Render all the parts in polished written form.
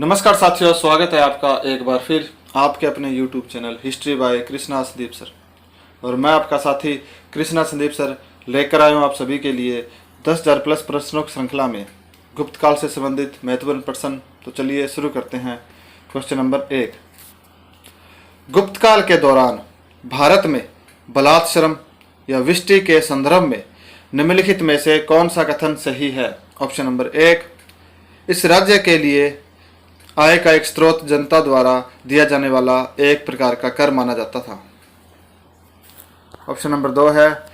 नमस्कार साथियों, स्वागत है आपका एक बार फिर आपके अपने YouTube channel history by Krishna Sandeep sir. और मैं आपका साथी कृष्णा संदीप सर लेकर आया हूँ आप सभी के लिए 10,000 प्लस प्रश्नों की श्रृंखला में गुप्त काल से संबंधित महत्वपूर्ण प्रश्न। तो चलिए शुरू करते हैं। क्वेश्चन नंबर 1, गुप्त काल के दौरान भारत में बलात्श्रम या विष्टि के संदर्भ में निम्नलिखित में से कौन सा कथन सही है? ऑप्शन नंबर 1, इस राज्य के लिए आय का एक स्रोत जनता द्वारा दिया जाने वाला एक प्रकार का कर माना जाता था। ऑप्शन नंबर 2 है,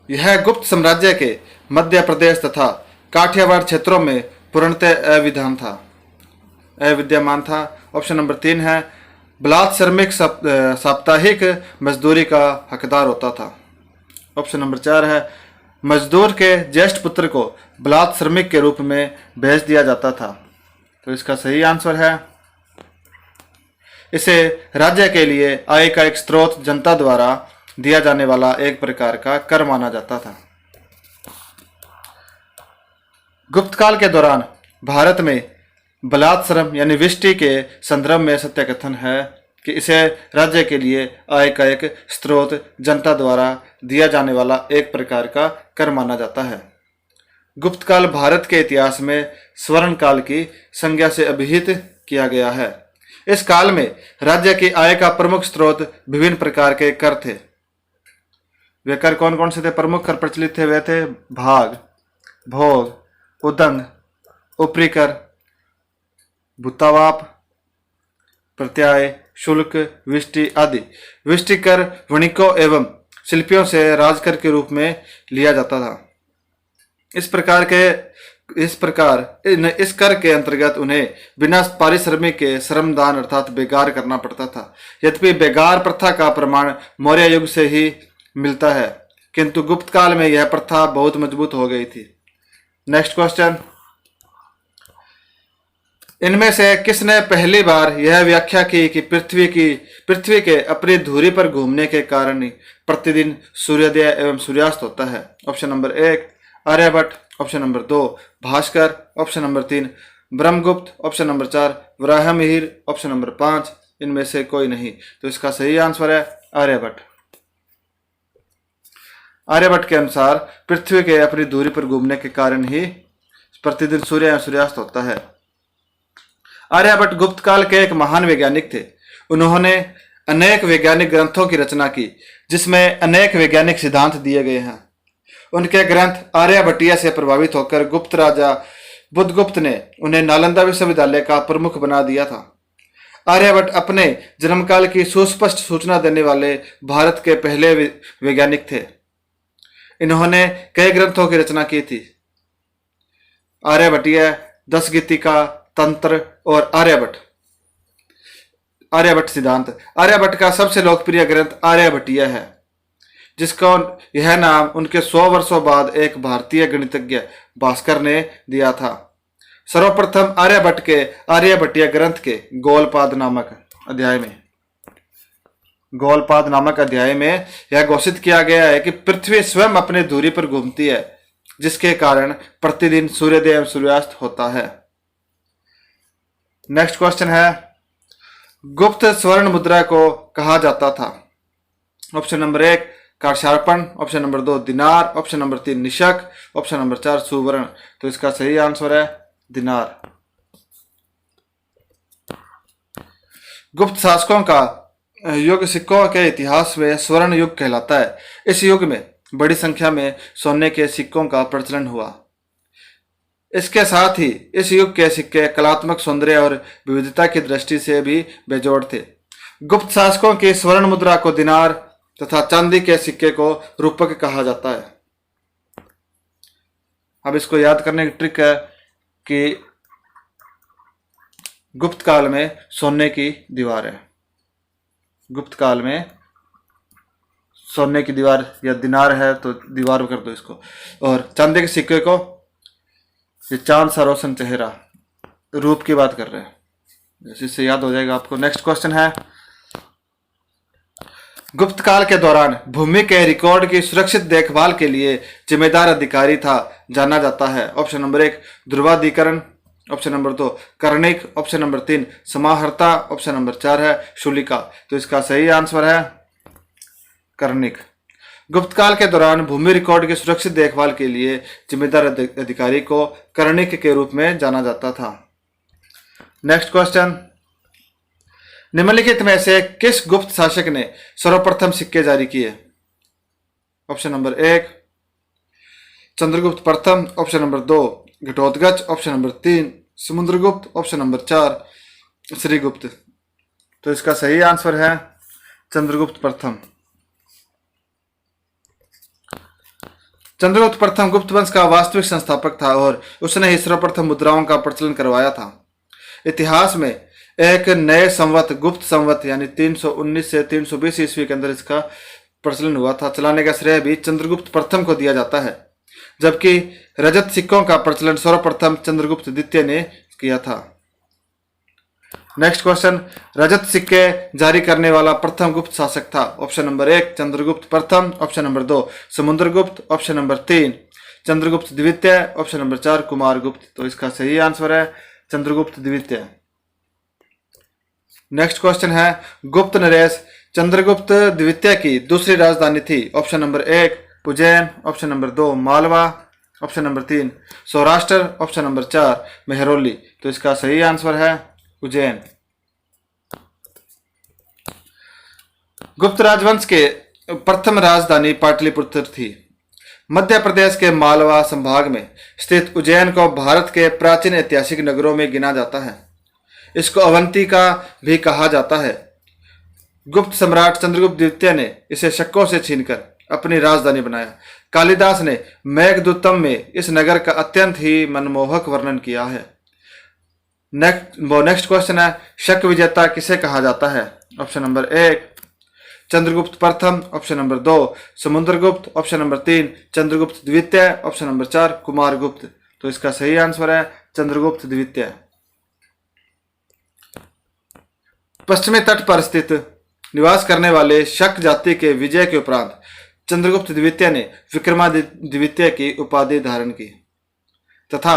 यह गुप्त साम्राज्य के मध्य प्रदेश तथा काठियावाड़ क्षेत्रों में पूर्णतः अविद्यमान था। ऑप्शन नंबर 3 है, बलात् श्रमिक साप्ताहिक मजदूरी का हकदार होता था। ऑप्शन नंबर 4 है, मजदूर के ज्येष्ठ पुत्र को बलात् श्रमिक के रूप में भेज दिया जाता था। तो इसका सही आंसर है, इसे राज्य के लिए आय का एक स्रोत जनता द्वारा दिया जाने वाला एक प्रकार का कर माना जाता था। गुप्त काल के दौरान भारत में बलात्श्रम यानी विष्टि के संदर्भ में सत्य कथन है कि इसे राज्य के लिए आय का एक स्रोत जनता द्वारा दिया जाने वाला एक प्रकार का कर माना जाता है। गुप्त काल भारत के इतिहास में स्वर्ण काल की संज्ञा से अभिहित किया गया है। इस काल में राज्य की आय का प्रमुख स्रोत विभिन्न प्रकार के कर थे। वे कर कौन कौन से थे? प्रमुख कर प्रचलित थे वे थे भाग, भोग, उदंग, ऊपरी कर, भूतावाप, प्रत्याय, शुल्क, विष्टि आदि। विष्टि कर वणिकों एवं शिल्पियों से राजकर के रूप में लिया जाता था। इस कर के अंतर्गत उन्हें बिना पारिश्रमिक के श्रमदान अर्थात बेगार करना पड़ता था। यद्यपि बेगार प्रथा का प्रमाण मौर्य युग से ही मिलता है, किंतु गुप्त काल में यह प्रथा बहुत मजबूत हो गई थी। नेक्स्ट क्वेश्चन, इनमें से किसने पहली बार यह व्याख्या की कि पृथ्वी के अपनी धुरी पर घूमने के कारण ही प्रतिदिन सूर्योदय एवं सूर्यास्त होता है? Option number 1 Aryabhata, option number 2 Bhaskara, option number 3 Brahmagupta, option number 4 Varahamihira, option number 5 इनमें से कोई नहीं। तो इसका सही आंसर है आर्यभट्ट। आर्यभट्ट के अनुसार पृथ्वी के अपनी दूरी पर घूमने के कारण ही प्रतिदिन सूर्य या सूर्यास्त होता है। आर्यभट्ट गुप्त काल के एक महान वैज्ञानिक थे। उन्होंने अनेक वैज्ञानिक ग्रंथों की रचना की जिसमें अनेक वैज्ञानिक सिद्धांत दिए गए हैं। उनके ग्रंथ आर्यभट्टीय से प्रभावित होकर गुप्त राजा बुद्धगुप्त ने उन्हें नालंदा विश्वविद्यालय का प्रमुख बना दिया था। आर्यभट्ट अपने जन्मकाल की सुस्पष्ट सूचना देने वाले भारत के पहले वैज्ञानिक थे। इन्होंने कई ग्रंथों की रचना की थी। आर्यभट्टीय, दसगीतिका, तंत्र और आर्यभट्ट सिद्धांत। आर्यभट्ट का सबसे लोकप्रिय ग्रंथ आर्यभट्टीय है, जिसका यह नाम उनके 100 वर्षों बाद एक भारतीय गणितज्ञ भास्कर ने दिया था। सर्वप्रथम आर्यभट्ट के आर्यभट्टीय ग्रंथ के गोलपाद नामक अध्याय में यह घोषित किया गया है कि पृथ्वी स्वयं अपनी धुरी पर घूमती है, जिसके कारण प्रतिदिन सूर्योदय एवं सूर्यास्त होता है। नेक्स्ट क्वेश्चन है, गुप्त स्वर्ण मुद्रा को कहा जाता था? ऑप्शन नंबर 1 कारशार्पण, ऑप्शन नंबर 2 दिनार, option number 3 Nishank, option number 4 सुवर्ण। तो इसका सही आंसर है दिनार। गुप्त शासकों का युग सिक्कों के इतिहास में स्वर्ण युग कहलाता है। इस युग में बड़ी संख्या में सोने के सिक्कों का प्रचलन हुआ। इसके साथ ही इस युग के सिक्के कलात्मक सौंदर्य और विविधता की दृष्टि से भी बेजोड़ थे। गुप्त शासकों की स्वर्ण मुद्रा को दिनार तथा चांदी के सिक्के को रूपक कहा जाता है। अब इसको याद करने की ट्रिक है कि गुप्त काल में सोने की दीवार है। गुप्त काल में सोने की दीवार या दिनार है तो दीवार कर दो इसको, और चांदी के सिक्के को ये चांद सा रोशन चेहरा, रूप की बात कर रहे हैं, इससे याद हो जाएगा आपको। नेक्स्ट क्वेश्चन है, गुप्त काल के दौरान भूमि के रिकॉर्ड की सुरक्षित देखभाल के लिए जिम्मेदार अधिकारी था जाना जाता है? ऑप्शन नंबर 1 ध्रुवाधिकरण, ऑप्शन नंबर 2 कर्णिक, ऑप्शन नंबर 3 समाहर्ता, ऑप्शन नंबर 4 है शूलिका। तो इसका सही आंसर है कर्णिक। गुप्त काल के दौरान भूमि रिकॉर्ड की सुरक्षित देखभाल के लिए जिम्मेदार अधिकारी को कर्णिक के रूप में जाना जाता था। नेक्स्ट क्वेश्चन, निम्नलिखित में से किस गुप्त शासक ने सर्वप्रथम सिक्के जारी किए? ऑप्शन नंबर 1 चंद्रगुप्त प्रथम, option number 2 Ghatotkacha, option number 3 Samudragupta, option number 4 Shrigupta. तो इसका सही आंसर है चंद्रगुप्त प्रथम। चंद्रगुप्त प्रथम गुप्त वंश का वास्तविक संस्थापक था और उसने ही सर्वप्रथम मुद्राओं का प्रचलन करवाया था। इतिहास में एक नए संवत गुप्त संवत यानी 319 से 320 ईस्वी के अंदर इसका प्रचलन हुआ था। चलाने का श्रेय भी चंद्रगुप्त प्रथम को दिया जाता है, जबकि रजत सिक्कों का प्रचलन सर्वप्रथम चंद्रगुप्त द्वितीय ने किया था। नेक्स्ट क्वेश्चन, रजत सिक्के जारी करने वाला प्रथम गुप्त शासक था? ऑप्शन नंबर 1 चंद्रगुप्त प्रथम, option number 2 Samudragupta, option number 3 Chandragupta द्वितीय, ऑप्शन नंबर 4 कुमारगुप्त। तो इसका सही आंसर है चंद्रगुप्त द्वितीय। नेक्स्ट क्वेश्चन है, गुप्त नरेश चंद्रगुप्त द्वितीय की दूसरी राजधानी थी? Option number 1 Ujjain, option number 2 Malwa, option number 3 Saurashtra, option number 4 Mehrauli. तो इसका सही आंसर है उज्जैन। गुप्त राजवंश के प्रथम राजधानी पाटलिपुत्र थी। मध्य प्रदेश के मालवा संभाग में स्थित उज्जैन को भारत के प्राचीन ऐतिहासिक नगरों में गिना जाता है। इसको अवंती का भी कहा जाता है। गुप्त सम्राट चंद्रगुप्त द्वितीय ने इसे शकों से छीनकर अपनी राजधानी बनाया। कालिदास ने मेघदूतम में इस नगर का अत्यंत ही मनमोहक वर्णन किया है। नेक्स्ट क्वेश्चन है, शक विजेता किसे कहा जाता है? ऑप्शन नंबर 1 चंद्रगुप्त प्रथम, option number 2 Samudragupta, option number 3 Chandragupta द्वितीय, ऑप्शन नंबर 4 कुमारगुप्त। तो इसका सही आंसर है चंद्रगुप्त द्वितीय। पश्चिमी तट पर स्थित निवास करने वाले शक जाति के विजय के उपरांत चंद्रगुप्त द्वितीय ने विक्रमादित्य द्वितीय की उपाधि धारण की तथा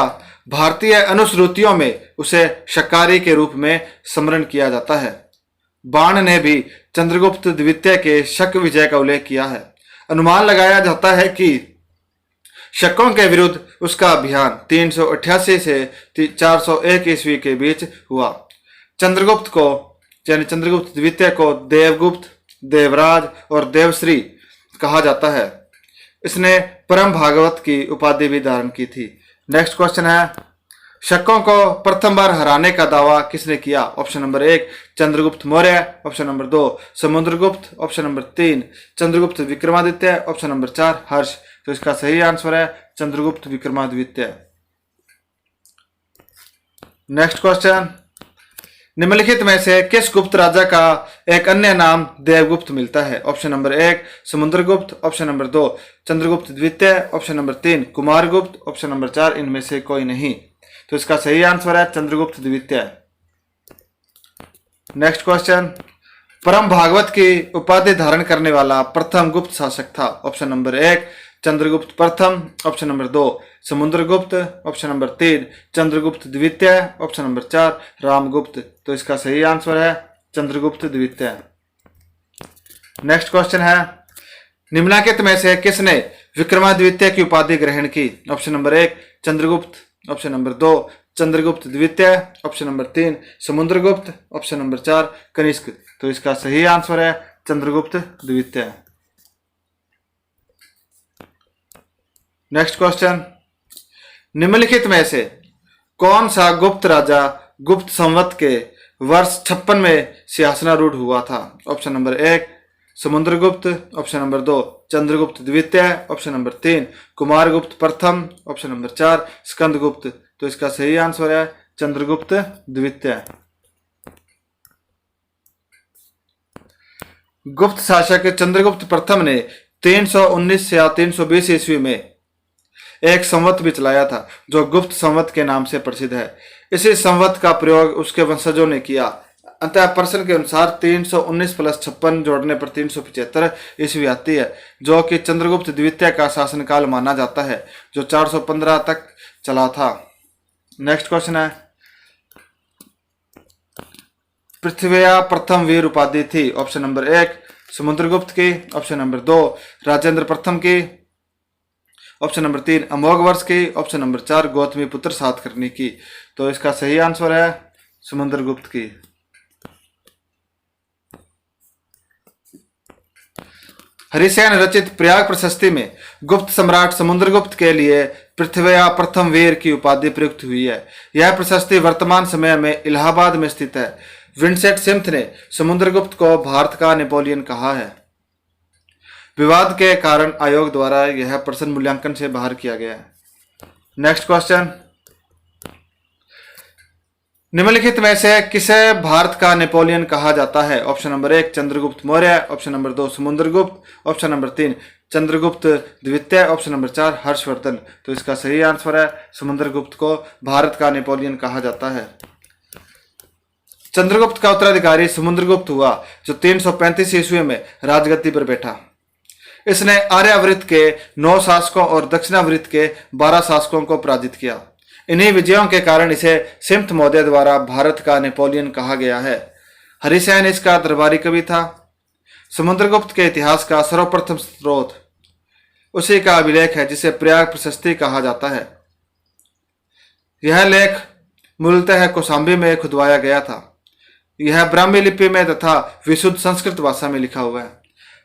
भारतीय अनुश्रुतियों में उसे शकारी के रूप में स्मरण किया जाता है। बाण ने भी चंद्रगुप्त द्वितीय के शक विजय का उल्लेख किया है। अनुमान लगाया जाता है कि शकों के विरुद्ध उसका अभियान 388 से 401 ईस्वी के बीच हुआ। चंद्रगुप्त को यानी चंद्रगुप्त द्वितीय को देवगुप्त, देवराज और देवश्री कहा जाता है। इसने परम भागवत की उपाधि भी धारण की थी। नेक्स्ट क्वेश्चन है, शकों को प्रथम बार हराने का दावा किसने किया? Option number 1 Chandragupta Maurya, option number 2 Samudragupta, option number 3 Chandragupta Vikramaditya, option number 4 हर्ष। तो इसका सही आंसर है चंद्रगुप्त विक्रमादित्य। नेक्स्ट क्वेश्चन, निम्नलिखित में से किस गुप्त राजा का एक अन्य नाम देवगुप्त मिलता है? Option number 1 Samudragupta, option number 2 Chandragupta द्वितीय, option number 3 Kumaragupta, option number 4 इनमें से कोई नहीं। तो इसका सही आंसर है चंद्रगुप्त द्वितीय। नेक्स्ट क्वेश्चन, परम भागवत की उपाधि धारण करने वाला प्रथम गुप्त शासक था? ऑप्शन नंबर 1 चंद्रगुप्त प्रथम, option number 2 Samudragupta, option number 3 Chandragupta द्वितीय, ऑप्शन नंबर 4 रामगुप्त। तो इसका सही आंसर है चंद्रगुप्त द्वितीय। नेक्स्ट क्वेश्चन है, निम्नलिखित में से किसने विक्रमादित्य की उपाधि ग्रहण की? Option number 1 Chandragupta, option number 2 Chandragupta द्वितीय, option number 3 Samudragupta, option number 4 Kanishka. तो इसका सही आंसर है चंद्रगुप्त द्वितीय। नेक्स्ट क्वेश्चन, निम्नलिखित में से कौन सा गुप्त राजा गुप्त संवत के वर्ष 56 में सिंहासनारूढ़ हुआ था? Option number 1 Samudragupta, option number 2 Chandragupta द्वितीय, ऑप्शन नंबर 3 कुमारगुप्त प्रथम, ऑप्शन नंबर 4 स्कंदगुप्त। तो इसका सही आंसर है चंद्रगुप्त द्वितीय। गुप्त शासक चंद्रगुप्त प्रथम ने 319 या 320 ईस्वी में एक संवत भी चलाया था जो गुप्त संवत के नाम से प्रसिद्ध है। इसी संवत का प्रयोग उसके वंशजों ने किया। अंतः प्रश्न के अनुसार 319 + 56 जोड़ने पर 375 ईस्वी आती है, जो कि चंद्रगुप्त द्वितीय का शासनकाल माना जाता है, जो 415 तक चला था। नेक्स्ट क्वेश्चन है, पृथ्वीया प्रथम वीर उपाधि थी? ऑप्शन नंबर 1 समुद्रगुप्त की, ऑप्शन नंबर 2 राजेंद्र प्रथम की, ऑप्शन नंबर 3 अमोघवर्ष की, ऑप्शन नंबर 4 गौतमी पुत्र सातकर्णी की। तो इसका सही आंसर है समुद्रगुप्त की। हरिसेन रचित प्रयाग प्रशस्ति में गुप्त सम्राट समुद्रगुप्त के लिए पृथ्वीया प्रथम वीर की उपाधि प्रयुक्त हुई है। यह प्रशस्ति वर्तमान समय में इलाहाबाद में स्थित है। विंसेंट सिम्थ ने समुद्रगुप्त को भारत का नेपोलियन कहा है। विवाद के कारण आयोग द्वारा यह प्रश्न मूल्यांकन से बाहर किया गया है। नेक्स्ट क्वेश्चन, निम्नलिखित में से किसे भारत का नेपोलियन कहा जाता है? Option number 1 Chandragupta Maurya, option number 2 Samudragupta, option number 3 Chandragupta द्वितीय, ऑप्शन नंबर 4 हर्षवर्धन। तो इसका सही आंसर है समुद्रगुप्त को भारत का नेपोलियन कहा जाता है। चंद्रगुप्त का उत्तराधिकारी समुद्रगुप्त हुआ, जो 335 ईस्वी में राजगद्दी पर बैठा। इसने आर्यावृत के 9 शासकों और दक्षिणावृत के 12 शासकों को पराजित किया। इन्हीं विजयों के कारण इसे सिम्थ महोदय द्वारा भारत का नेपोलियन कहा गया है। हरिसेन इसका दरबारी कवि था। समुद्रगुप्त के इतिहास का सर्वप्रथम स्रोत उसी का अभिलेख है जिसे प्रयाग प्रशस्ति कहा जाता है। यह लेख मूलतः कौशाम्बी में खुदवाया गया था। यह ब्राह्मी लिपि में तथा विशुद्ध संस्कृत भाषा में लिखा हुआ है।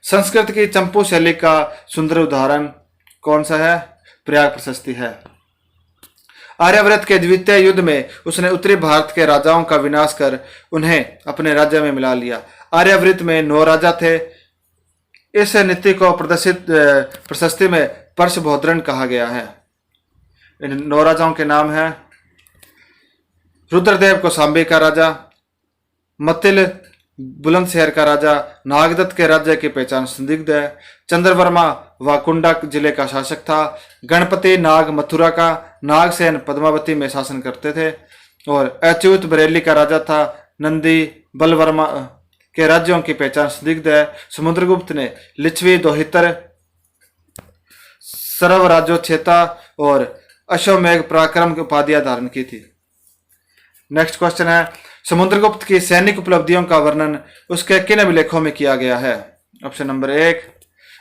संस्कृत की चंपू शैली का सुंदर उदाहरण कौन सा है? प्रयाग प्रशस्ति है। आर्यावर्त के द्वितीय युद्ध में उसने उत्तरी भारत के राजाओं का विनाश कर उन्हें अपने राज्य में मिला लिया। आर्यावर्त में 9 राजा थे। इस नीति को प्रदर्शित प्रशस्ति में पर्शभोद्रण कहा गया है। इन 9 राजाओं के नाम हैं रुद्रदेव कौशाम्बी का राजा, मतिल बुलंदशहर का राजा, नागदत्त के राज्य की पहचान संदिग्ध है, चंद्रवर्मा वाकुंडा जिले का शासक था, गणपति नाग मथुरा का, नागसेन पद्मावती में शासन करते थे और अच्युत बरेली का राजा था। नंदी बलवर्मा के राज्यों की पहचान संदिग्ध है। समुद्रगुप्त ने लिच्छवी दोहितर, सर्व राज्योच्छेता और अश्वमेघ पराक्रम की उपाधियां धारण की थी। नेक्स्ट क्वेश्चन है, समुद्रगुप्त की सैनिक उपलब्धियों का वर्णन उसके किन अभिलेखों में किया गया है? ऑप्शन नंबर 1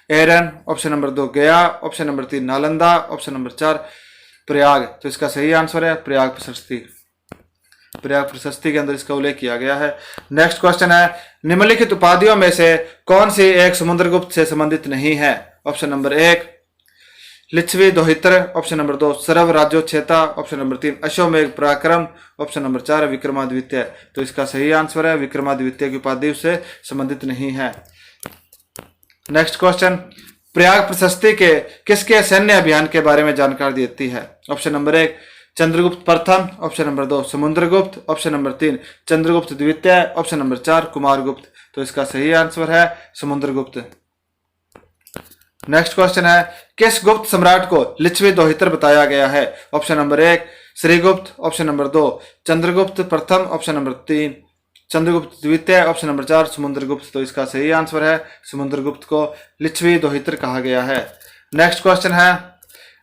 एरन, ऑप्शन नंबर 2 गया, option number 3 Nalanda, option number 4 Prayag. तो इसका सही आंसर है प्रयाग प्रशस्ति। प्रयाग प्रशस्ति के अंदर इसका उल्लेख किया गया है। नेक्स्ट क्वेश्चन है, निम्नलिखित उपाधियों में से कौन सी एक समुद्रगुप्त से संबंधित नहीं है? ऑप्शन नंबर 1 लिच्छवी दोहितर, ऑप्शन नंबर 2 सर्व राज्योच्छेता, ऑप्शन नंबर 3 अश्वमेघ पराक्रम, ऑप्शन नंबर 4 विक्रमादित्य। तो इसका सही आंसर है विक्रमादित्य की उपाधि उससे संबंधित नहीं है। नेक्स्ट क्वेश्चन, प्रयाग प्रशस्ति के किसके सैन्य अभियान के बारे में जानकारी देती है? ऑप्शन नंबर 1 चंद्रगुप्त प्रथम, option number 2 Samudragupta, option number 3 Chandragupta द्वितीय, ऑप्शन नंबर 4 कुमारगुप्त। तो इसका सही आंसर है समुद्रगुप्त। नेक्स्ट क्वेश्चन है, किस गुप्त सम्राट को लिच्छवी दोहितर बताया गया है? Option number 1 Shrigupta, option number 2 Chandragupta प्रथम, ऑप्शन नंबर 3 चंद्रगुप्त द्वितीय, ऑप्शन नंबर 4 समुद्रगुप्त। तो इसका सही आंसर है समुद्रगुप्त को लिच्छवी दोहितर कहा गया है। नेक्स्ट क्वेश्चन है,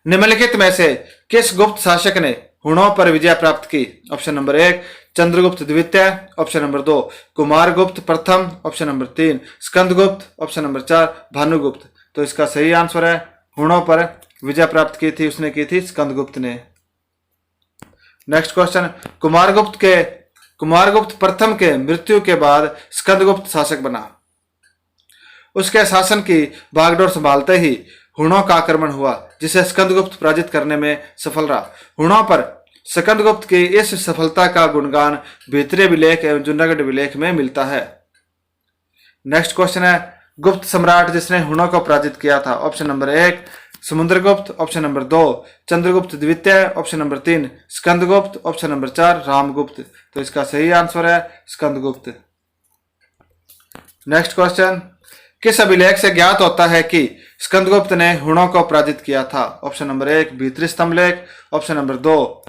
निम्नलिखित में से किस गुप्त शासक ने हुणों पर विजय प्राप्त की? ऑप्शन नंबर 1 चंद्रगुप्त द्वितीय, ऑप्शन नंबर 2 कुमारगुप्त प्रथम, option number 3 Skandagupta, option number 4 Bhanugupta. तो इसका सही आंसर है हुणों पर विजय प्राप्त की थी उसने की थी स्कंदगुप्त ने। नेक्स्ट क्वेश्चन, कुमारगुप्त प्रथम के मृत्यु के बाद स्कंदगुप्त शासक बना। उसके शासन की बागडोर संभालते ही हुणों का आक्रमण हुआ, जिसे स्कंदगुप्त पराजित करने में सफल रहा। हुणों पर स्कंदगुप्त की इस सफलता का गुणगान भीतरी अभिलेख एवं जूनागढ़ अभिलेख में मिलता है। नेक्स्ट क्वेश्चन है, गुप्त सम्राट जिसने हुणों को पराजित किया था? Option number 1 Samudragupta, option number 2 Chandragupta द्वितीय, option number 3 Skandagupta, option number 4 Ramagupta. तो इसका सही आंसर है स्कंदगुप्त। नेक्स्ट क्वेश्चन, किस अभिलेख से ज्ञात होता है कि स्कंदगुप्त ने हुणों को पराजित किया था? ऑप्शन नंबर 1 भीतरी स्तंभलेख, ऑप्शन नंबर 2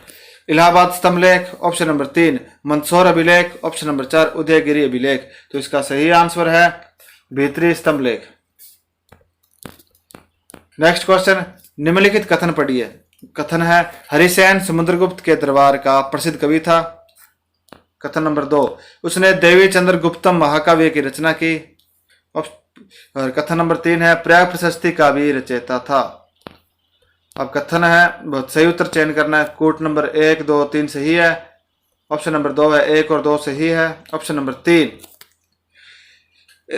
इलाहाबाद स्तंभलेख, ऑप्शन नंबर 3 मंदसौर अभिलेख, ऑप्शन नंबर 4 उदयगिरी अभिलेख। तो इसका सही आंसर है भीतरी स्तंभलेख। नेक्स्ट क्वेश्चन, निम्नलिखित कथन पढ़िए। कथन है हरिसेन समुद्रगुप्त के दरबार का प्रसिद्ध कवि था। कथन नंबर 2, उसने देवी चंद्रगुप्तम महाकाव्य की रचना की। और कथन नंबर 3 है प्रयाग प्रशस्ति का भी रचयिता था। अब कथन है, बहुत सही उत्तर चयन करना है। कोट नंबर 1, 2, 3 सही है। ऑप्शन नंबर 2 है 1 और 2 सही है। ऑप्शन नंबर 3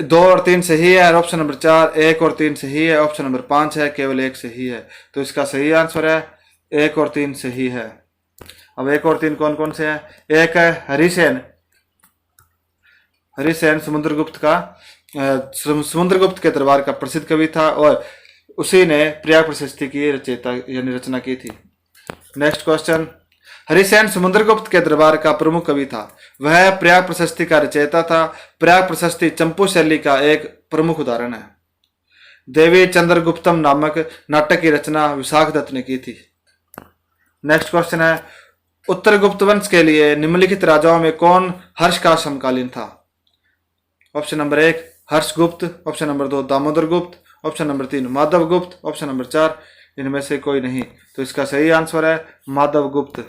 2 और 3 सही है। और ऑप्शन नंबर 4 1 और 3 सही है। ऑप्शन नंबर 5 है केवल 1 सही है। तो इसका सही आंसर है 1 और 3 सही है। अब 1 और 3 कौन कौन से हैं? एक है हरिसेन समुद्रगुप्त के दरबार का प्रसिद्ध कवि था और उसी ने प्रयाग प्रशस्ति की रचयिता यानी रचना की थी। नेक्स्ट क्वेश्चन, हरिसेन समुद्रगुप्त के दरबार का प्रमुख कवि था। वह प्रयाग प्रशस्ति का रचयिता था। प्रयाग प्रशस्ति चंपू शैली का एक प्रमुख उदाहरण है। देवी चंद्रगुप्तम नामक नाटक की रचना विशाख दत्त ने की थी। नेक्स्ट क्वेश्चन है, उत्तर गुप्त वंश के लिए निम्नलिखित राजाओं में कौन हर्ष का समकालीन था? Option number 1 Harshagupta, option number 2 Damodar गुप्त, ऑप्शन नंबर 3 माधव गुप्त, ऑप्शन नंबर 4 इनमें से कोई नहीं। तो इसका सही आंसर है माधव गुप्त।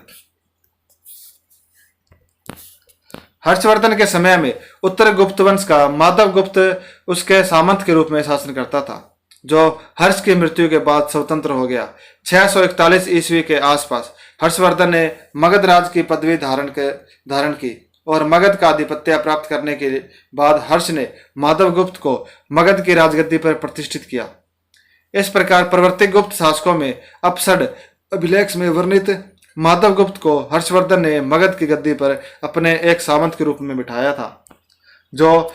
हर्षवर्धन के समय में उत्तर गुप्त वंश का माधव गुप्त उसके सामंत के रूप में शासन करता था, जो हर्ष की मृत्यु के बाद स्वतंत्र हो गया। 641 ईस्वी के आसपास हर्षवर्धन ने मगध राज की पदवी धारण की और मगध का आधिपत्य प्राप्त करने के बाद हर्ष ने माधव गुप्त को मगध की राजगद्दी पर प्रतिष्ठित किया। इस प्रकार प्रवर्तिक गुप्त शासकों में अपसड अभिलेख में वर्णित माधव गुप्त को हर्षवर्धन ने मगध की गद्दी पर अपने एक सामंत के रूप में बिठाया था, जो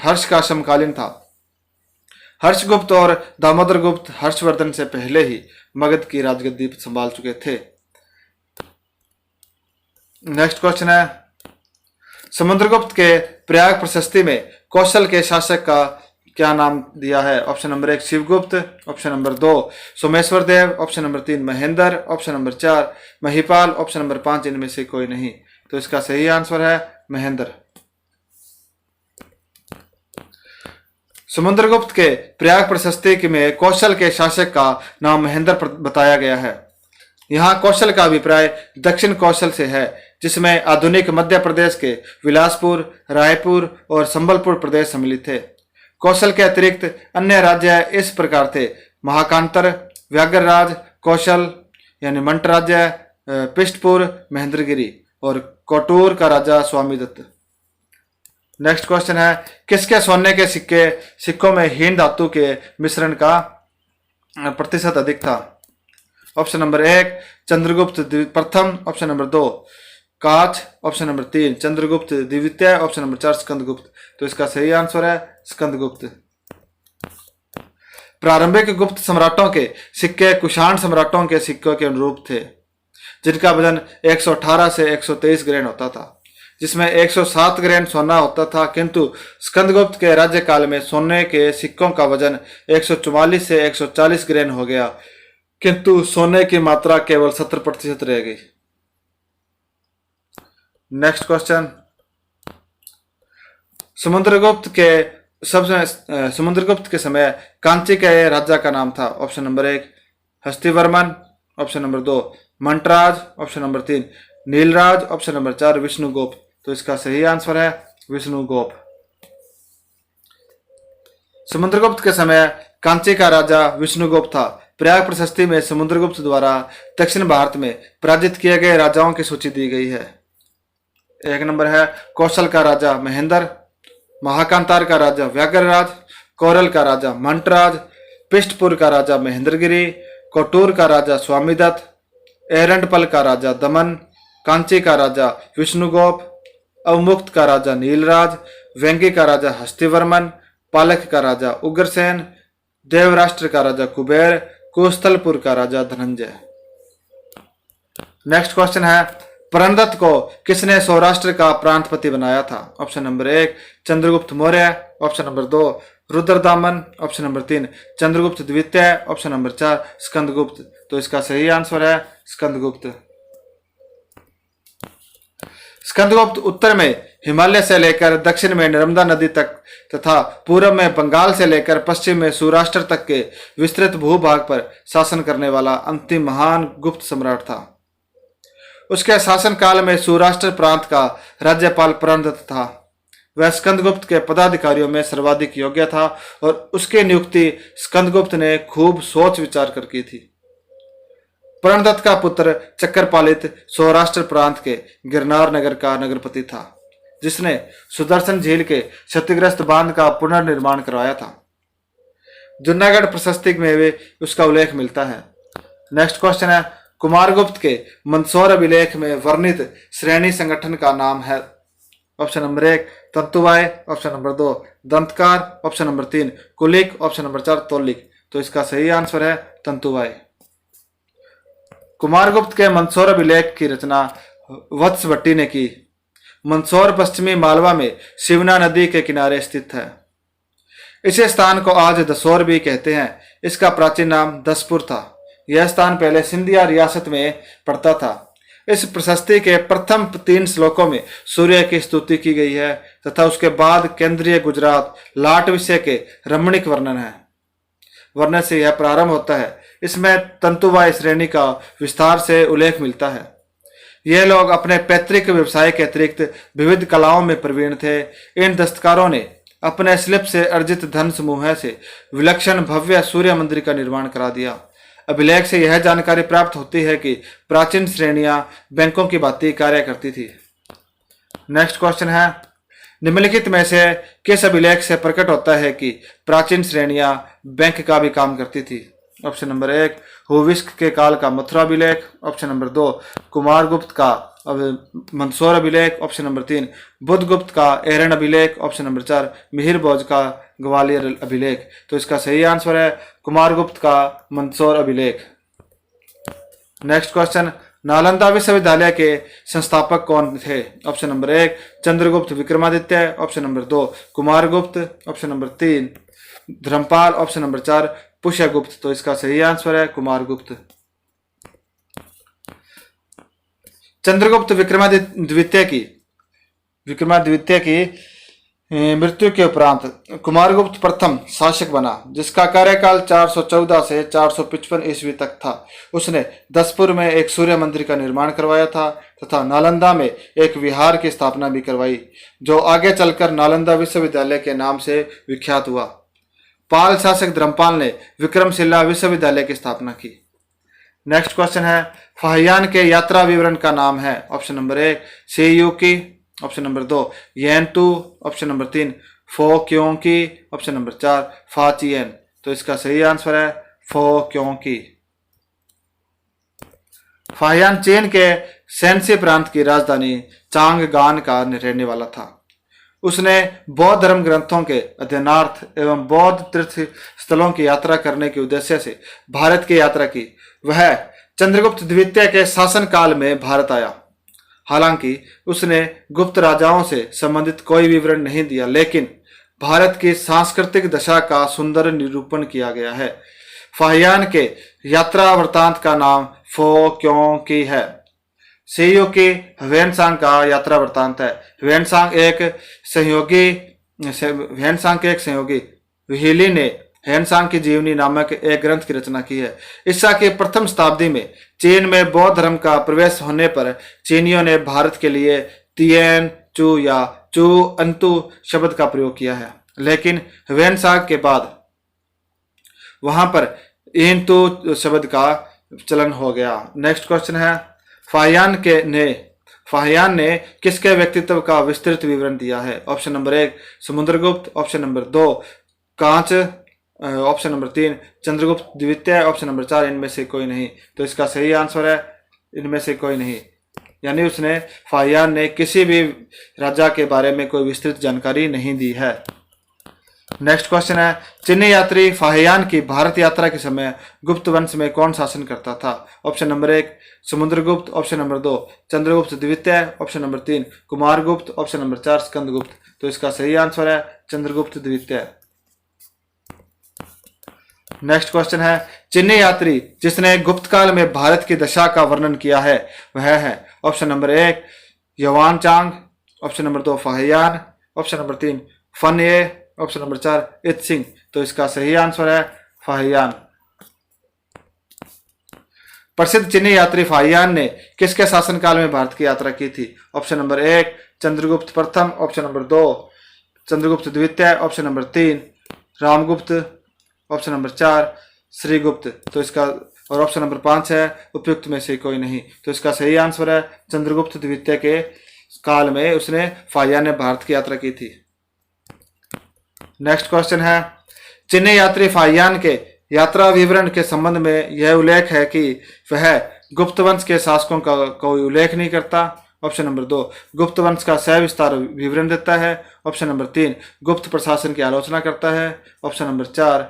हर्ष का समकालीन था। हर्षगुप्त और दामोदर गुप्त हर्षवर्धन से पहले ही मगध की राजगद्दी संभाल चुके थे। नेक्स्ट क्वेश्चन है, समुद्रगुप्त के प्रयाग प्रशस्ति में कौशल के शासक का क्या नाम दिया है? Option number 1 Shivagupta, option number 2 Someshwar Dev, option number 3 Mahendra, option number 4 Mahipal, option number 5 इनमें से कोई नहीं। तो इसका सही आंसर है महेंद्र। समुद्रगुप्त के प्रयाग प्रशस्ति में कौशल के शासक का नाम महेंद्र बताया गया है। यहाँ कौशल का अभिप्राय दक्षिण कौशल से है, जिसमें आधुनिक मध्य प्रदेश के बिलासपुर, रायपुर और संबलपुर प्रदेश सम्मिलित थे। कौशल के अतिरिक्त अन्य राज्य इस प्रकार थे: महाकांतर, व्याघ्रराज, कौशल यानी मंट राज्य, पिष्टपुर, महेंद्रगिरी और कोटूर का राजा स्वामीदत्त। नेक्स्ट क्वेश्चन है, किसके सोने के सिक्कों में हीन धातु के मिश्रण का प्रतिशत अधिक था? ऑप्शन नंबर 1 चंद्रगुप्त प्रथम, ऑप्शन नंबर 2 काच, ऑप्शन नंबर 3 चंद्रगुप्त द्वितीय, ऑप्शन नंबर 4 स्कंदगुप्त। तो इसका सही आंसर है स्कंदगुप्त। प्रारंभिक गुप्त सम्राटों के सिक्के कुषाण सम्राटों के सिक्कों के अनुरूप थे, जिनका वजन 118 से 123 ग्रेन होता था, जिसमें 107 ग्रेन सोना होता था। किंतु स्कंदगुप्त के राज्यकाल में सोने के सिक्कों का वजन 144 से 140 ग्रेन हो गया, किंतु सोने की मात्रा केवल 70% रह गई। नेक्स्ट क्वेश्चन, समुद्रगुप्त के समय कांची के राजा का नाम था? Option number 1 Hastivarman, option number 2 Mantaraj, option number 3 Nilaraj, option number 4 Vishnugopa. तो इसका सही आंसर है विष्णुगोप। समुद्रगुप्त के समय कांची का राजा विष्णुगोप था। प्रयाग प्रशस्ति में समुद्रगुप्त द्वारा दक्षिण भारत में पराजित किए गए राजाओं की सूची दी गई है। 1 नंबर है कौशल का राजा महेंद्र, महाकांतार का राजा व्याघ्रराज, कौरल का राजा मंटराज, पिष्टपुर का राजा महेंद्रगिरी, कोटूर का राजा स्वामीदत्त, एरंडपल का राजा दमन, कांची का राजा विष्णुगोप, अवमुक्त का राजा नीलराज, वेंगी का राजा हस्तिवर्मन, पालक का राजा उग्रसेन, देवराष्ट्र का राजा कुबेर, कोस्तलपुर का राजा धनंजय। नेक्स्ट क्वेश्चन है, परंदत को किसने सौराष्ट्र का प्रांतपति बनाया था? Option number 1 Chandragupta Maurya, option number 2 Rudradaman, option number 3 Chandragupta द्वितीय, ऑप्शन नंबर 4 स्कंदगुप्त। तो इसका सही आंसर है स्कंदगुप्त। स्कंदगुप्त उत्तर में हिमालय से लेकर दक्षिण में नर्मदा नदी तक तथा पूर्व में बंगाल से लेकर पश्चिम में सौराष्ट्र तक के विस्तृत भूभाग पर शासन करने वाला अंतिम महान गुप्त सम्राट था। उसके शासनकाल में सौराष्ट्र प्रांत का राज्यपाल प्रणदत्त था। वह स्कंदगुप्त के पदाधिकारियों में सर्वाधिक योग्य था और उसकी नियुक्ति स्कंदगुप्त ने खूब सोच विचार कर की थी। प्रणदत्त का पुत्र चक्रपालित सौराष्ट्र प्रांत के गिरनार नगर का नगरपति था, जिसने सुदर्शन झील के क्षतिग्रस्त बांध का पुनर्निर्माण करवाया था। जूनागढ़ प्रशस्ति में भी उसका उल्लेख मिलता है। नेक्स्ट क्वेश्चन है, कुमारगुप्त के मंदसौर अभिलेख में वर्णित श्रेणी संगठन का नाम है। ऑप्शन नंबर 1 तंतुवाय, ऑप्शन नंबर 2 दंतकार, ऑप्शन नंबर 3 कुलिक, ऑप्शन नंबर 4 तौलिक। तो इसका सही आंसर है तंतुवाय। कुमारगुप्त के मंदसौर अभिलेख की रचना वत्स भट्टी ने की। मंदसौर पश्चिमी मालवा में शिवना नदी के किनारे स्थित है। इस स्थान को आज दसौर भी कहते हैं। इसका प्राचीन नाम दसपुर था। यह स्थान पहले सिंधिया रियासत में पड़ता था। इस प्रशस्ति के प्रथम 3 श्लोकों में सूर्य की स्तुति की गई है तथा उसके बाद केंद्रीय गुजरात लाट विषय के रमणीक वर्णन से यह प्रारंभ होता है। इसमें तंतुवाय श्रेणी का विस्तार से उल्लेख मिलता है। यह लोग अपने पैतृक व्यवसाय के अतिरिक्त विविध कलाओं में प्रवीण थे। इन दस्तकारों ने अपने शिल्प से अर्जित धन समूह से विलक्षण भव्य सूर्य मंदिर का निर्माण करा दिया। अभिलेख से यह जानकारी प्राप्त होती है कि प्राचीन श्रेणियां बैंकों की भांति कार्य करती थी। नेक्स्ट क्वेश्चन है, निम्नलिखित में से किस अभिलेख से प्रकट होता है कि प्राचीन श्रेणियां बैंक का भी काम करती थी। ऑप्शन नंबर 1 हुविस्क के काल का मथुरा अभिलेख, ऑप्शन नंबर 2 कुमारगुप्त का मंदसौर अभिलेख, ऑप्शन नंबर 3 बुद्धगुप्त का एरन अभिलेख, ऑप्शन नंबर 4 मिहिर भोज का ग्वालियर अभिलेख। तो इसका सही आंसर है कुमारगुप्त का मंदसौर अभिलेख। नेक्स्ट क्वेश्चन, नालंदा विश्वविद्यालय के संस्थापक कौन थे। Option number 1 Chandragupta Vikramaditya, option number 2 Kumaragupta, option number 3 Dharmapala, option number 4 Pushyagupta. तो इसका सही आंसर है कुमारगुप्त। चंद्रगुप्त विक्रमादित्य की मृत्यु के उपरांत कुमारगुप्त प्रथम शासक बना, जिसका कार्यकाल 414 से 455 ईस्वी तक था। उसने दसपुर में एक सूर्य मंदिर का निर्माण करवाया था तथा नालंदा में एक विहार की स्थापना भी करवाई, जो आगे चलकर नालंदा विश्वविद्यालय के नाम से विख्यात हुआ। पाल शासक धर्मपाल ने विक्रमशिला विश्वविद्यालय की स्थापना की। नेक्स्ट क्वेश्चन है, फाहियान के यात्रा विवरण का नाम है। ऑप्शन नंबर 1 सेयुकी, ऑप्शन नंबर 2 येंतु, ऑप्शन नंबर 3 फो क्योंकि, ऑप्शन नंबर 4 फाचियन। तो इसका सही आंसर है फो क्योंकि। फाहियान चीन के शैनसी प्रांत की राजधानी चांगगान का रहने वाला था। उसने बौद्ध धर्म ग्रंथों के अध्ययनार्थ एवं बौद्ध तीर्थ स्थलों की यात्रा करने के उद्देश्य से भारत की यात्रा की। वह चंद्रगुप्त द्वितीय के शासनकाल में भारत आया। हालांकि उसने गुप्त राजाओं से संबंधित कोई विवरण नहीं दिया, लेकिन भारत की सांस्कृतिक दशा का सुंदर निरूपण किया गया है। फाहियान के यात्रा वृत्तांत का नाम फो क्योंकि है। सेयुकी ह्वेनसांग का यात्रा वृत्तांत है। ह्वेनसांग के एक सहयोगी विहिली ने ह्वेनसांग की जीवनी नामक एक ग्रंथ की रचना की है। ईसा की प्रथम शताब्दी में चीन में बौद्ध धर्म का प्रवेश होने पर चीनियों ने भारत के लिए तियेन चू या चू अंतु शब्द का प्रयोग किया है, लेकिन ह्वेनसांग के बाद वहां पर इंतु शब्द का चलन हो गया। नेक्स्ट क्वेश्चन है, फाहियान ने किसके व्यक्तित्व का विस्तृत विवरण दिया है। Option number 1 Samudragupta, option number 2 कांच, ऑप्शन नंबर 3 चंद्रगुप्त द्वितीय, ऑप्शन नंबर 4 इनमें से कोई नहीं। तो इसका सही आंसर है इनमें से कोई नहीं, यानी उसने फाहियान ने किसी भी राजा के बारे में कोई विस्तृत जानकारी नहीं दी है। नेक्स्ट क्वेश्चन है, चीनी यात्री फाहियान की भारत यात्रा के समय गुप्त वंश में कौन शासन करता था। Option number 1 Samudragupta, option number 2 Chandragupta द्वितीय, option number 3 Kumaragupta, option number 4 Skandagupta. तो इसका सही आंसर है चंद्रगुप्त द्वितीय। नेक्स्ट क्वेश्चन है, चीनी यात्री जिसने गुप्त काल में भारत की दशा का वर्णन किया है वह है। Option number 1 Yuan Chwang, option number 2 Fahien, option number 3 फन ए, ऑप्शन नंबर 4 इत सिंह। तो इसका सही आंसर है फाहियान। प्रसिद्ध चीनी यात्री फाहियान ने किसके शासनकाल में भारत की यात्रा की थी? ऑप्शन नंबर 1 चंद्रगुप्त प्रथम, ऑप्शन नंबर 2 चंद्रगुप्त द्वितीय, option number 3 Ramagupta, option number 4 Shrigupta. तो इसका और ऑप्शन नंबर 5 है उपयुक्त में से कोई नहीं। तो इसका सही आंसर है चंद्रगुप्त द्वितीय के काल में उसने फाहियान ने भारत की यात्रा की थी। नेक्स्ट क्वेश्चन है, चीनी यात्री फाहियान के यात्रा विवरण के संबंध में यह उल्लेख है कि वह गुप्त वंश के शासकों का कोई उल्लेख नहीं करता। ऑप्शन नंबर 2 गुप्त वंश का सविस्तार विवरण देता है। ऑप्शन नंबर 3 गुप्त प्रशासन की आलोचना करता है। ऑप्शन नंबर 4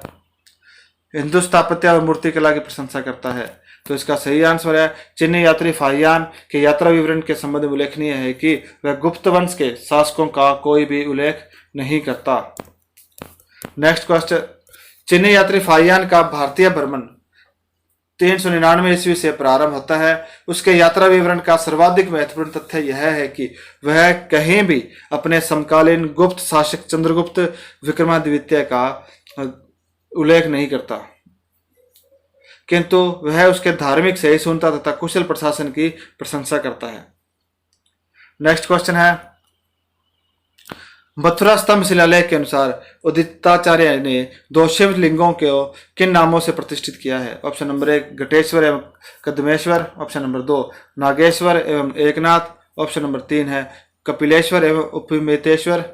हिंदू स्थापत्य और मूर्तिकला की प्रशंसा करता है। तो इसका सही आंसर है चीनी यात्री फाहियान के यात्रा विवरण के संबंध में उल्लेखनीय है कि वह गुप्त वंश के शासकों का कोई भी उल्लेख नहीं करता। नेक्स्ट क्वेश्चन, चीनी यात्री फाहियान का भारतीय भ्रमण 399 ईस्वी से प्रारंभ होता है। उसके यात्रा विवरण का सर्वाधिक महत्वपूर्ण तथ्य यह है कि वह कहीं भी अपने समकालीन गुप्त शासक चंद्रगुप्त विक्रमादित्य का उल्लेख नहीं करता, किंतु वह उसके धार्मिक सहिष्णुता तथा कुशल प्रशासन की प्रशंसा करता है। नेक्स्ट क्वेश्चन है, मथुरा स्तंभ शिलालेख के अनुसार उदिताचार्य ने 2 शिवलिंगों को किन नामों से प्रतिष्ठित किया है? ऑप्शन नंबर 1 घटेश्वर एवं कदमेश्वर, ऑप्शन नंबर 2 नागेश्वर एवं एकनाथ, ऑप्शन नंबर 3 है कपिलेश्वर एवं उपमितेश्वर,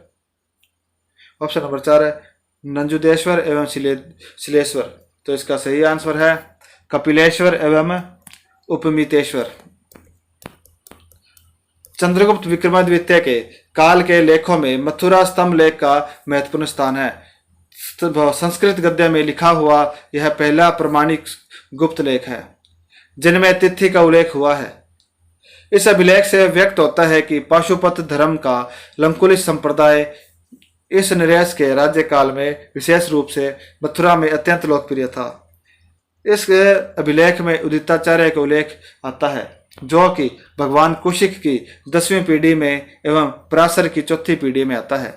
ऑप्शन नंबर 4 है नंजुदेश्वर एवं शिलेश्वर। तो इसका सही आंसर है कपिलेश्वर एवं उपमितेश्वर। चंद्रगुप्त विक्रमादित्य के काल के लेखों में मथुरा स्तंभ लेख का महत्वपूर्ण स्थान है। संस्कृत गद्य में लिखा हुआ यह पहला प्रमाणिक गुप्त लेख है जिनमें तिथि का उल्लेख हुआ है। इस अभिलेख से व्यक्त होता है कि पाशुपत धर्म का लंकुलिश संप्रदाय इस नरेश के राज्यकाल में विशेष रूप से मथुरा में अत्यंत लोकप्रिय था। इस अभिलेख में उदिताचार्य का उल्लेख आता है जो कि भगवान कुशिक की 10वीं पीढ़ी में एवं पराशर की 4थी पीढ़ी में आता है।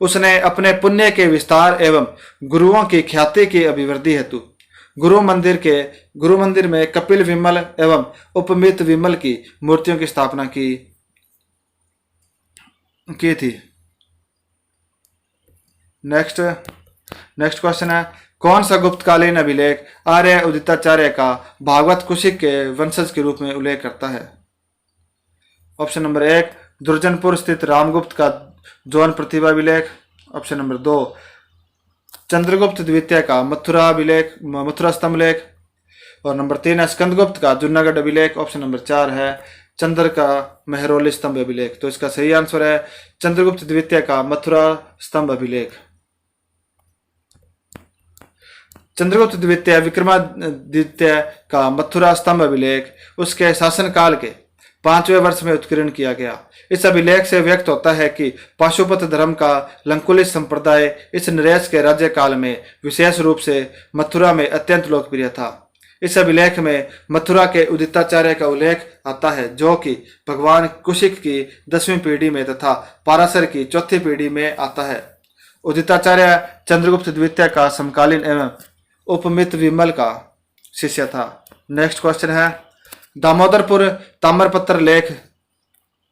उसने अपने पुण्य के विस्तार एवं गुरुओं की ख्याति की अभिवृद्धि हेतु गुरु मंदिर में कपिल विमल एवं उपमित विमल की मूर्तियों की स्थापना की थी। नेक्स्ट क्वेश्चन है, कौन सा गुप्तकालीन अभिलेख आर्य उदिताचार्य का भागवत कुशिक के वंशज के रूप में उल्लेख करता है? ऑप्शन नंबर 1 दुर्जनपुर स्थित रामगुप्त का जौन प्रतिभा अभिलेख, ऑप्शन नंबर 2 चंद्रगुप्त द्वितीय का मथुरा स्तंभ लेख, और नंबर 3 है स्कंदगुप्त का जूनागढ़ अभिलेख, ऑप्शन नंबर 4 है चंद्र का मेहरौली स्तंभ अभिलेख। तो इसका सही आंसर है चंद्रगुप्त द्वितीय का मथुरा स्तंभ अभिलेख। चंद्रगुप्त द्वितीय विक्रमादित्य का मथुरा स्तंभ अभिलेख उसके शासनकाल के 5वें वर्ष में उत्कीर्ण किया गया। इस अभिलेख से व्यक्त होता है कि पाशुपत धर्म का लंकुलिश संप्रदाय इस नरेश के राज्यकाल में विशेष रूप से मथुरा में अत्यंत लोकप्रिय था। इस अभिलेख में मथुरा के उदिताचार्य का उल्लेख आता है जो कि भगवान कुशिक की 10वीं पीढ़ी में तथा पाराशर की 4थी पीढ़ी में आता है। उदिताचार्य चंद्रगुप्त द्वितीय का समकालीन एवं उपमित विमल का शिष्य था। नेक्स्ट क्वेश्चन है, दामोदरपुर ताम्रपत्र लेख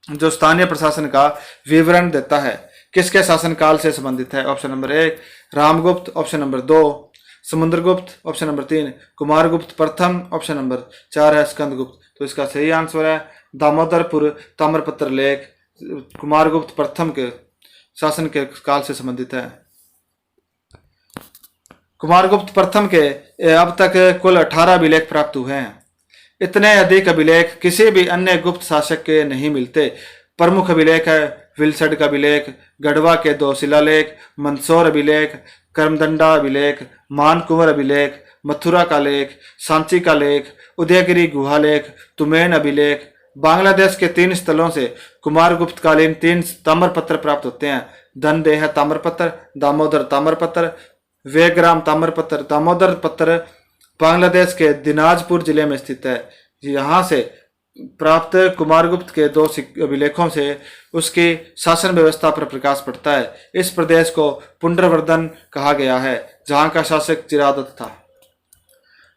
जो स्थानीय प्रशासन का विवरण देता है किसके शासनकाल से संबंधित है? Option number 1 Ramagupta, option number 2 Samudragupta, option number 3 Kumaragupta प्रथम, ऑप्शन नंबर 4 है स्कंदगुप्त। तो इसका सही आंसर है दामोदरपुर ताम्रपत्र लेख कुमारगुप्त प्रथम के शासन के काल से संबंधित है। कुमारगुप्त प्रथम के अब तक कुल 18 अभिलेख प्राप्त हुए हैं। इतने अधिक अभिलेख किसी भी अन्य गुप्त शासक के नहीं मिलते। प्रमुख अभिलेख है विलसड का अभिलेख, गढ़वा के 2 शिलालेख, मंदसौर अभिलेख, करमदंडा अभिलेख, मानकुंवर अभिलेख, मथुरा का लेख, सांची का लेख, उदयगिरी गुहा लेख, तुमेन अभिलेख। बांग्लादेश के 3 स्थलों से कुमारगुप्तकालीन 3 ताम्रपत्र प्राप्त होते हैं। धनदेह ताम्रपत्र, दामोदर ताम्रपत्र, वेग्राम ताम्रपत्र। दामोदर पत्र बांग्लादेश के दिनाजपुर जिले में स्थित है। यहाँ से प्राप्त कुमारगुप्त के 2 अभिलेखों से उसकी शासन व्यवस्था पर प्रकाश पड़ता है। इस प्रदेश को पुंड्रवर्धन कहा गया है, जहां का शासक चिरादत्त था।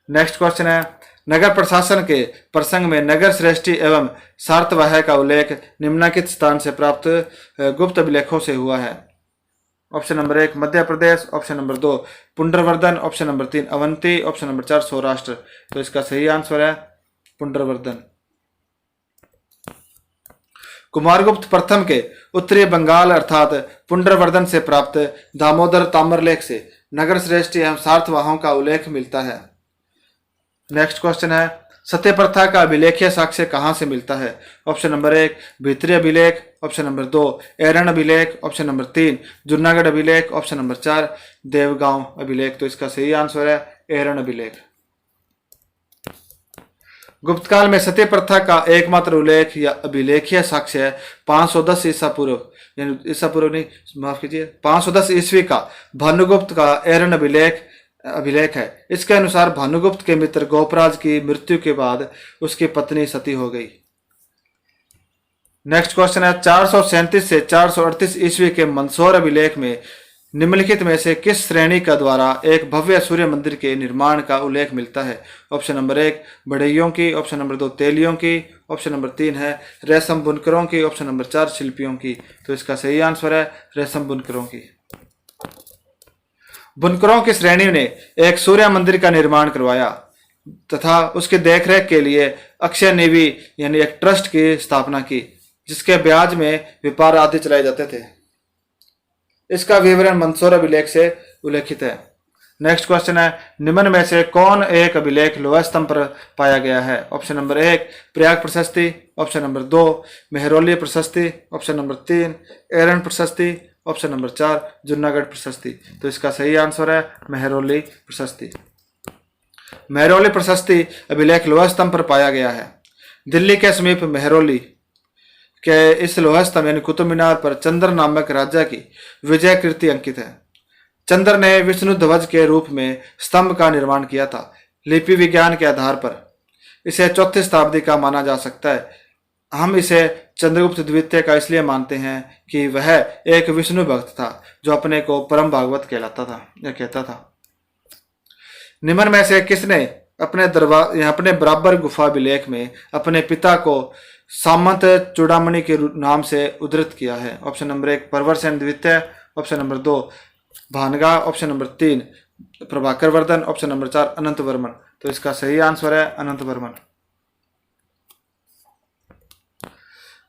नेक्स्ट क्वेश्चन है, नगर प्रशासन के प्रसंग में नगर श्रेष्ठी एवं सार्तवाह का उल्लेख निम्नलिखित स्थान से प्राप्त गुप्त अभिलेखों से हुआ है। Option number 1 Madhya Pradesh, option number 2 Pundravardhana, option number 3 Avanti, option number 4 Saurashtra. तो इसका सही आंसर है पुंड्रवर्धन। कुमारगुप्त प्रथम के उत्तरी बंगाल अर्थात पुंड्रवर्धन से प्राप्त दामोदर ताम्रलेख से नगर श्रेष्ठी एवं सार्थवाहों का उल्लेख मिलता है। नेक्स्ट क्वेश्चन है, सत्य प्रथा का अभिलेखीय साक्ष्य कहाँ से मिलता है। ऑप्शन नंबर 1 भित्री अभिलेख, ऑप्शन नंबर 2 एरन अभिलेख, ऑप्शन नंबर 3 जूनागढ़ अभिलेख, ऑप्शन नंबर 4 देवगांव अभिलेख। तो इसका सही आंसर है एरन अभिलेख। गुप्त काल में सती प्रथा का एकमात्र उल्लेख या अभिलेखीय साक्ष्य 510 ईसा पूर्व, यानी ईसा पूर्व नहीं, माफ कीजिए, 510 ईस्वी का भानुगुप्त का एरन अभिलेख है। इसके अनुसार भानुगुप्त के मित्र गोपराज की मृत्यु के बाद उसकी पत्नी सती हो गई। नेक्स्ट क्वेश्चन है, 437 से 438 ईस्वी के मंदसौर अभिलेख में निम्नलिखित में से किस श्रेणी का द्वारा एक भव्य सूर्य मंदिर के निर्माण का उल्लेख मिलता है। ऑप्शन नंबर 1 बढ़इयों की, ऑप्शन नंबर 2 तेलियों की, ऑप्शन नंबर 3 है रेशम बुनकरों की, ऑप्शन नंबर 4 शिल्पियों की। तो इसका सही आंसर है रेशम बुनकरों की। बुनकरों की श्रेणी ने एक सूर्य मंदिर का निर्माण करवाया तथा उसकी देखरेख के लिए अक्षय निधि यानी एक ट्रस्ट की स्थापना की, जिसके ब्याज में व्यापार आदि चलाए जाते थे। इसका विवरण मंदसौर अभिलेख से उल्लेखित है। नेक्स्ट क्वेश्चन है, निम्न में से कौन एक अभिलेख लोहा स्तंभ पर पाया गया है। ऑप्शन नंबर 1 प्रयाग प्रशस्ति, ऑप्शन नंबर 2 मेहरौली प्रशस्ति, ऑप्शन नंबर 3 एरन प्रशस्ति, ऑप्शन नंबर 4 जूनागढ़ प्रशस्ति। तो इसका सही आंसर है मेहरौली प्रशस्ति। मेहरौली प्रशस्ति अभिलेख लोहा स्तंभ पर पाया गया है। दिल्ली के समीप मेहरौली के इस लोहा स्तंभ यानी कुतुब मीनार पर चंद्र नामक राजा की विजय कृति अंकित है। चंद्र ने विष्णु ध्वज के रूप में स्तंभ का निर्माण किया था। लिपि विज्ञान के आधार पर इसे 4वीं शताब्दी का माना जा सकता है। हम इसे चंद्रगुप्त द्वितीय का इसलिए मानते हैं कि वह एक विष्णु भक्त था जो अपने को परम भागवत कहलाता था या कहता था। निम्न में से किसने अपने बराबर गुफा अभिलेख में अपने पिता को सामंत चूड़ामणि के नाम से उद्धृत किया है। ऑप्शन नंबर 1 प्रवर सेन द्वितीय, ऑप्शन नंबर 2 भानगा, option number 3 Prabhakar Vardhan, option number 4 Anant Varman. तो इसका सही आंसर है अनंत वर्मन।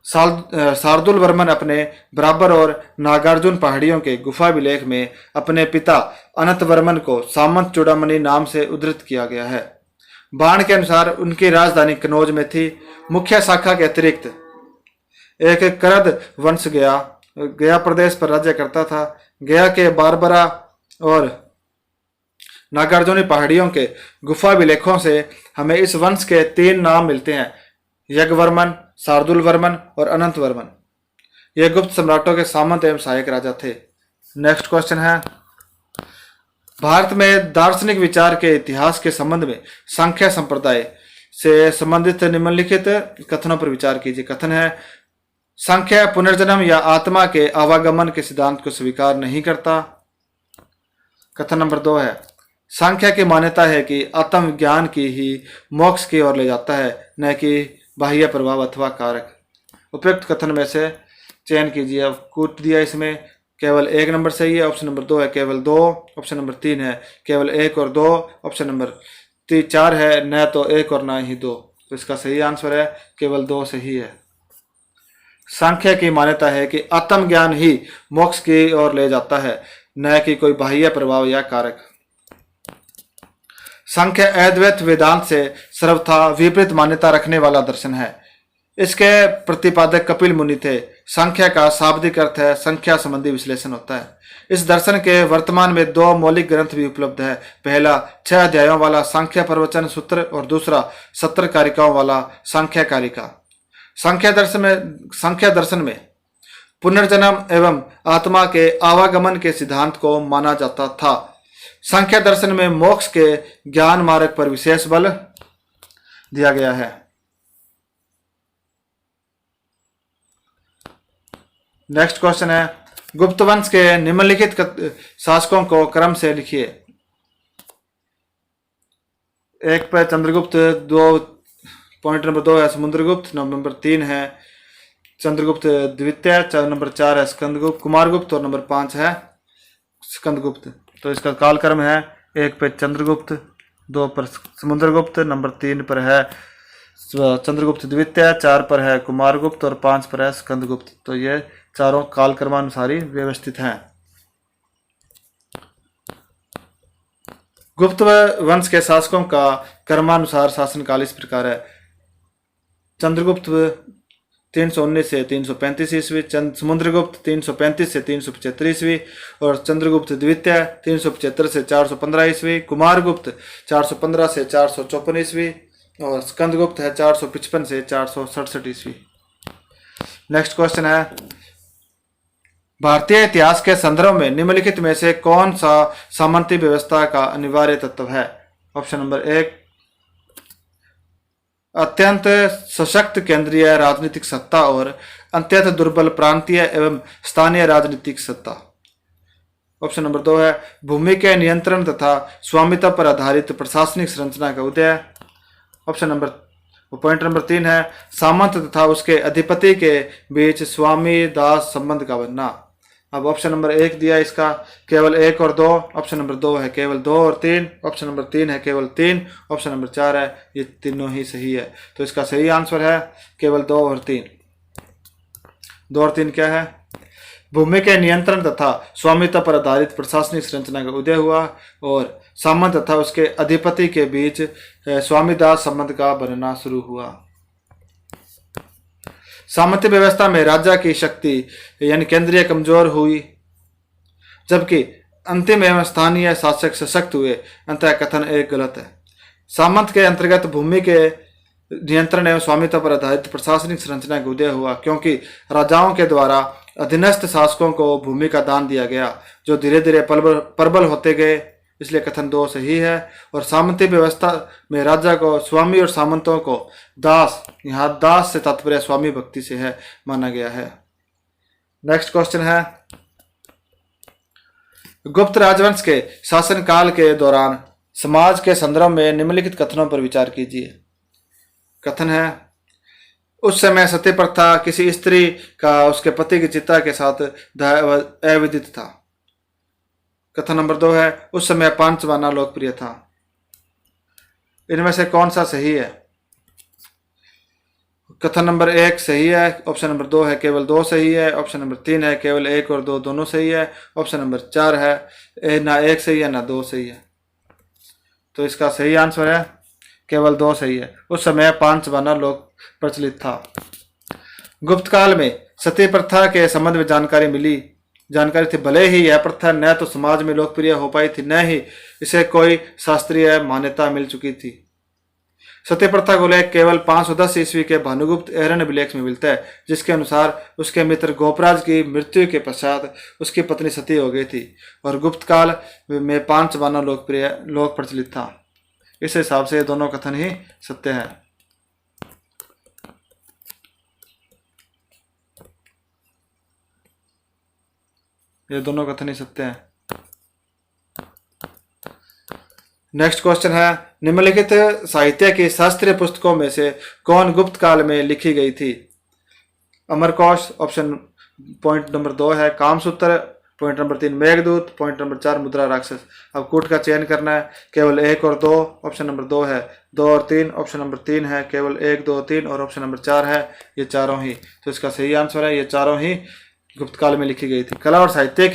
शार्दुल वर्मन अपने बराबर और नागार्जुन पहाड़ियों के गुफा अभिलेख में अपने पिता अनंत वर्मन को सामंत चूड़ामणि नाम से उद्धृत किया गया है। बाण के अनुसार उनकी राजधानी कनौज में थी। मुख्य शाखा के अतिरिक्त एक करद वंश गया प्रदेश पर राज्य करता था। गया के बारबरा और नागार्जुनी पहाड़ियों के गुफा अभिलेखों से हमें इस वंश के 3 नाम मिलते हैं, यज्ञवर्मन, शार्दुल वर्मन और अनंत वर्मन। ये गुप्त सम्राटों के सामंत एवं सहायक राजा थे। नेक्स्ट क्वेश्चन है, भारत में दार्शनिक विचार के इतिहास के संबंध में सांख्य संप्रदाय से संबंधित निम्नलिखित कथनों पर विचार कीजिए। कथन है, सांख्य पुनर्जन्म या आत्मा के आवागमन के सिद्धांत को स्वीकार नहीं करता। कथन नंबर 2 है, सांख्य की मान्यता है कि आत्म ज्ञान की ही मोक्ष की ओर ले जाता है, न कि बाह्य प्रभाव अथवा कारक। उपयुक्त कथन में से चयन कीजिए। अब कूट दिया, इसमें केवल 1 नंबर सही है, ऑप्शन नंबर 2 है केवल 2, ऑप्शन नंबर 3 है केवल 1 और 2, ऑप्शन नंबर 4 है न तो 1 और न ही 2। तो इसका सही आंसर है केवल 2 सही है। सांख्य की मान्यता है कि आत्मज्ञान ही मोक्ष की ओर ले जाता है, न कि कोई बाह्य प्रभाव या कारक। सांख्य अद्वैत वेदांत से सर्वथा विपरीत मान्यता रखने वाला दर्शन है। इसके प्रतिपादक कपिल मुनि थे। सांख्य का शाब्दिक अर्थ है संख्या संबंधी विश्लेषण होता है। इस दर्शन के वर्तमान में 2 मौलिक ग्रंथ भी उपलब्ध है। पहला 6 अध्यायों वाला सांख्य प्रवचन सूत्र और दूसरा 70 कारिकाओं वाला सांख्य कारिका। सांख्य दर्शन में पुनर्जन्म एवं आत्मा के आवागमन के सिद्धांत को माना जाता था। सांख्य दर्शन में मोक्ष के ज्ञान मार्ग पर विशेष बल दिया गया है। नेक्स्ट क्वेश्चन है, गुप्त वंश के निम्नलिखित शासकों को क्रम से लिखिए। एक पर चंद्रगुप्त, दो, पॉइंट नंबर 2 है समुद्रगुप्त, नंबर 3 है चंद्रगुप्त द्वितीय, नंबर 4 है स्कंदगुप्त कुमारगुप्त और नंबर 5 है स्कंदगुप्त। तो इसका कालक्रम है, 1 पे चंद्रगुप्त, 2 पर समुद्रगुप्त, नंबर 3 पर है चंद्रगुप्त द्वितीय, 4 पर है कुमारगुप्त और 5 पर है स्कंदगुप्त। तो ये चारों कालक्रमानुसार ही व्यवस्थित हैं। गुप्त वंश के शासकों का क्रमानुसार शासनकाल इस प्रकार है। चंद्रगुप्त 319 से 335 ईस्वी, समुद्रगुप्त 335 से 375 ईस्वी और चंद्रगुप्त द्वितीय 375 से 415 ईस्वी, कुमारगुप्त 415 से 454 ईस्वी और स्कंदगुप्त है 455 से 467 ईस्वी। नेक्स्ट क्वेश्चन है, भारतीय इतिहास के संदर्भ में निम्नलिखित में से कौन सा सामंती व्यवस्था का अनिवार्य तत्व है? ऑप्शन नंबर 1, अत्यंत सशक्त केंद्रीय राजनीतिक सत्ता और अत्यंत दुर्बल प्रांतीय एवं स्थानीय राजनीतिक सत्ता। ऑप्शन नंबर 2 है, भूमि के नियंत्रण तथा स्वामित्व पर आधारित प्रशासनिक संरचना का उदय। ऑप्शन नंबर पॉइंट नंबर 3 है, सामंत तथा उसके अधिपति के बीच स्वामी दास संबंध का बनना। अब ऑप्शन नंबर 1 दिया इसका केवल 1 और 2, ऑप्शन नंबर 2 है केवल 2 और 3, ऑप्शन नंबर 3 है केवल 3, ऑप्शन नंबर 4 है ये तीनों ही सही है। तो इसका सही आंसर है केवल 2 और 3। 2 और 3 क्या है? भूमि के नियंत्रण तथा स्वामित्व पर आधारित प्रशासनिक संरचना का उदय हुआ और सामंत तथा उसके अधिपति के बीच स्वामीदास संबंध का बनना शुरू हुआ। सामंती व्यवस्था में राजा की शक्ति यानी केंद्रीय कमजोर हुई जबकि अंतिम एवं स्थानीय शासक सशक्त हुए। अंतः कथन एक गलत है। सामंत के अंतर्गत भूमि के नियंत्रण एवं स्वामित्व पर आधारित प्रशासनिक संरचना का उदय हुआ क्योंकि राजाओं के द्वारा अधीनस्थ शासकों को भूमि का दान दिया गया जो धीरे धीरे प्रबल होते गए, इसलिए कथन 2 सही है। और सामंती व्यवस्था में राजा को स्वामी और सामंतों को दास, यहाँ दास से तात्पर्य स्वामी भक्ति से है, माना गया है। नेक्स्ट क्वेश्चन है, गुप्त राजवंश के शासनकाल के दौरान समाज के संदर्भ में निम्नलिखित कथनों पर विचार कीजिए। कथन है, उस समय सती प्रथा किसी स्त्री का उसके पति की चिता के साथ अविदित था। कथन नंबर 2 है, उस समय पांचवाना लोकप्रिय था। इनमें से कौन सा सही है? कथन नंबर 1 सही है, ऑप्शन नंबर 2 है केवल 2 सही है, ऑप्शन नंबर 3 है केवल 1 और 2 दोनों सही है, ऑप्शन नंबर 4 है ना 1 सही है ना 2 सही है। तो इसका सही आंसर है केवल 2 सही है। उस समय पांचवाना लोक प्रचलित था। गुप्त काल में सती प्रथा के संबंध में जानकारी थी, भले ही यह प्रथा न तो समाज में लोकप्रिय हो पाई थी न ही इसे कोई शास्त्रीय मान्यता मिल चुकी थी। सती प्रथा को लेकर केवल 510 ईस्वी के भानुगुप्त एरण्य विलेख में मिलता है जिसके अनुसार उसके मित्र गोपराज की मृत्यु के पश्चात उसकी पत्नी सती हो गई थी और गुप्त काल में पांचवाना लोक प्रचलित था। इस हिसाब से ये दोनों कथन ही सत्य है। ये दोनों कथन ही सत्य हैं। नेक्स्ट क्वेश्चन है, निम्नलिखित साहित्य की शास्त्रीय पुस्तकों में से कौन गुप्त काल में लिखी गई थी? अमरकोश, ऑप्शन पॉइंट नंबर 2 है Kamasutra, point number 3 Meghdoot, point number 4 मुद्रा राक्षस। अब कूट का चयन करना है, केवल 1 और 2, ऑप्शन नंबर 2 है 2 और 3, ऑप्शन नंबर 3 है केवल 1 2 3 और ऑप्शन नंबर 4 है ये चारों ही। तो इसका सही आंसर है ये चारों ही गुप्त काल में लिखी गई थी। कला और साहित्य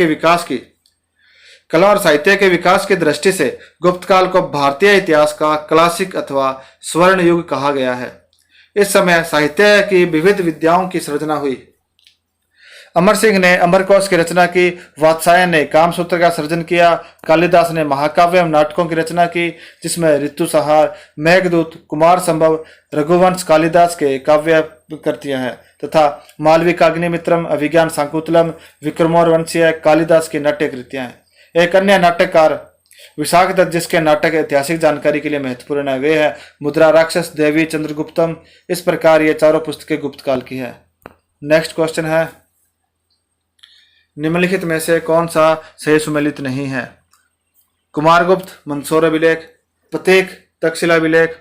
के विकास की दृष्टि से गुप्त काल को भारतीय इतिहास का क्लासिक अथवा स्वर्ण युग कहा गया है। इस समय साहित्य की विविध विद्याओं की सृजना हुई। अमर सिंह ने अमरकोश की रचना की, वात्स्यायन ने कामसूत्र का सृजन किया, कालिदास ने महाकाव्य एवं नाटकों की रचना की जिसमें ऋतुसंहार, मेघदूत, कुमार संभव, रघुवंश कालिदास के काव्य कृतियां हैं तथा मालविकाग्निमित्रम, अभिज्ञान शाकुंतलम, विक्रमोर्वशीय कालिदास की नाट्य कृतियां हैं। एक अन्य नाट्यकार विशाख दत्त जिसके नाटक ऐतिहासिक जानकारी के लिए महत्वपूर्ण है वे है मुद्रा राक्षस, देवी, चंद्रगुप्तम। इस प्रकार ये चारों पुस्तकें गुप्त काल की है। नेक्स्ट क्वेश्चन है, निम्नलिखित में से कौन सा सही सुमेलित नहीं है? कुमारगुप्त मंदसौर अभिलेख, प्रतीक तक्षशिला अभिलेख,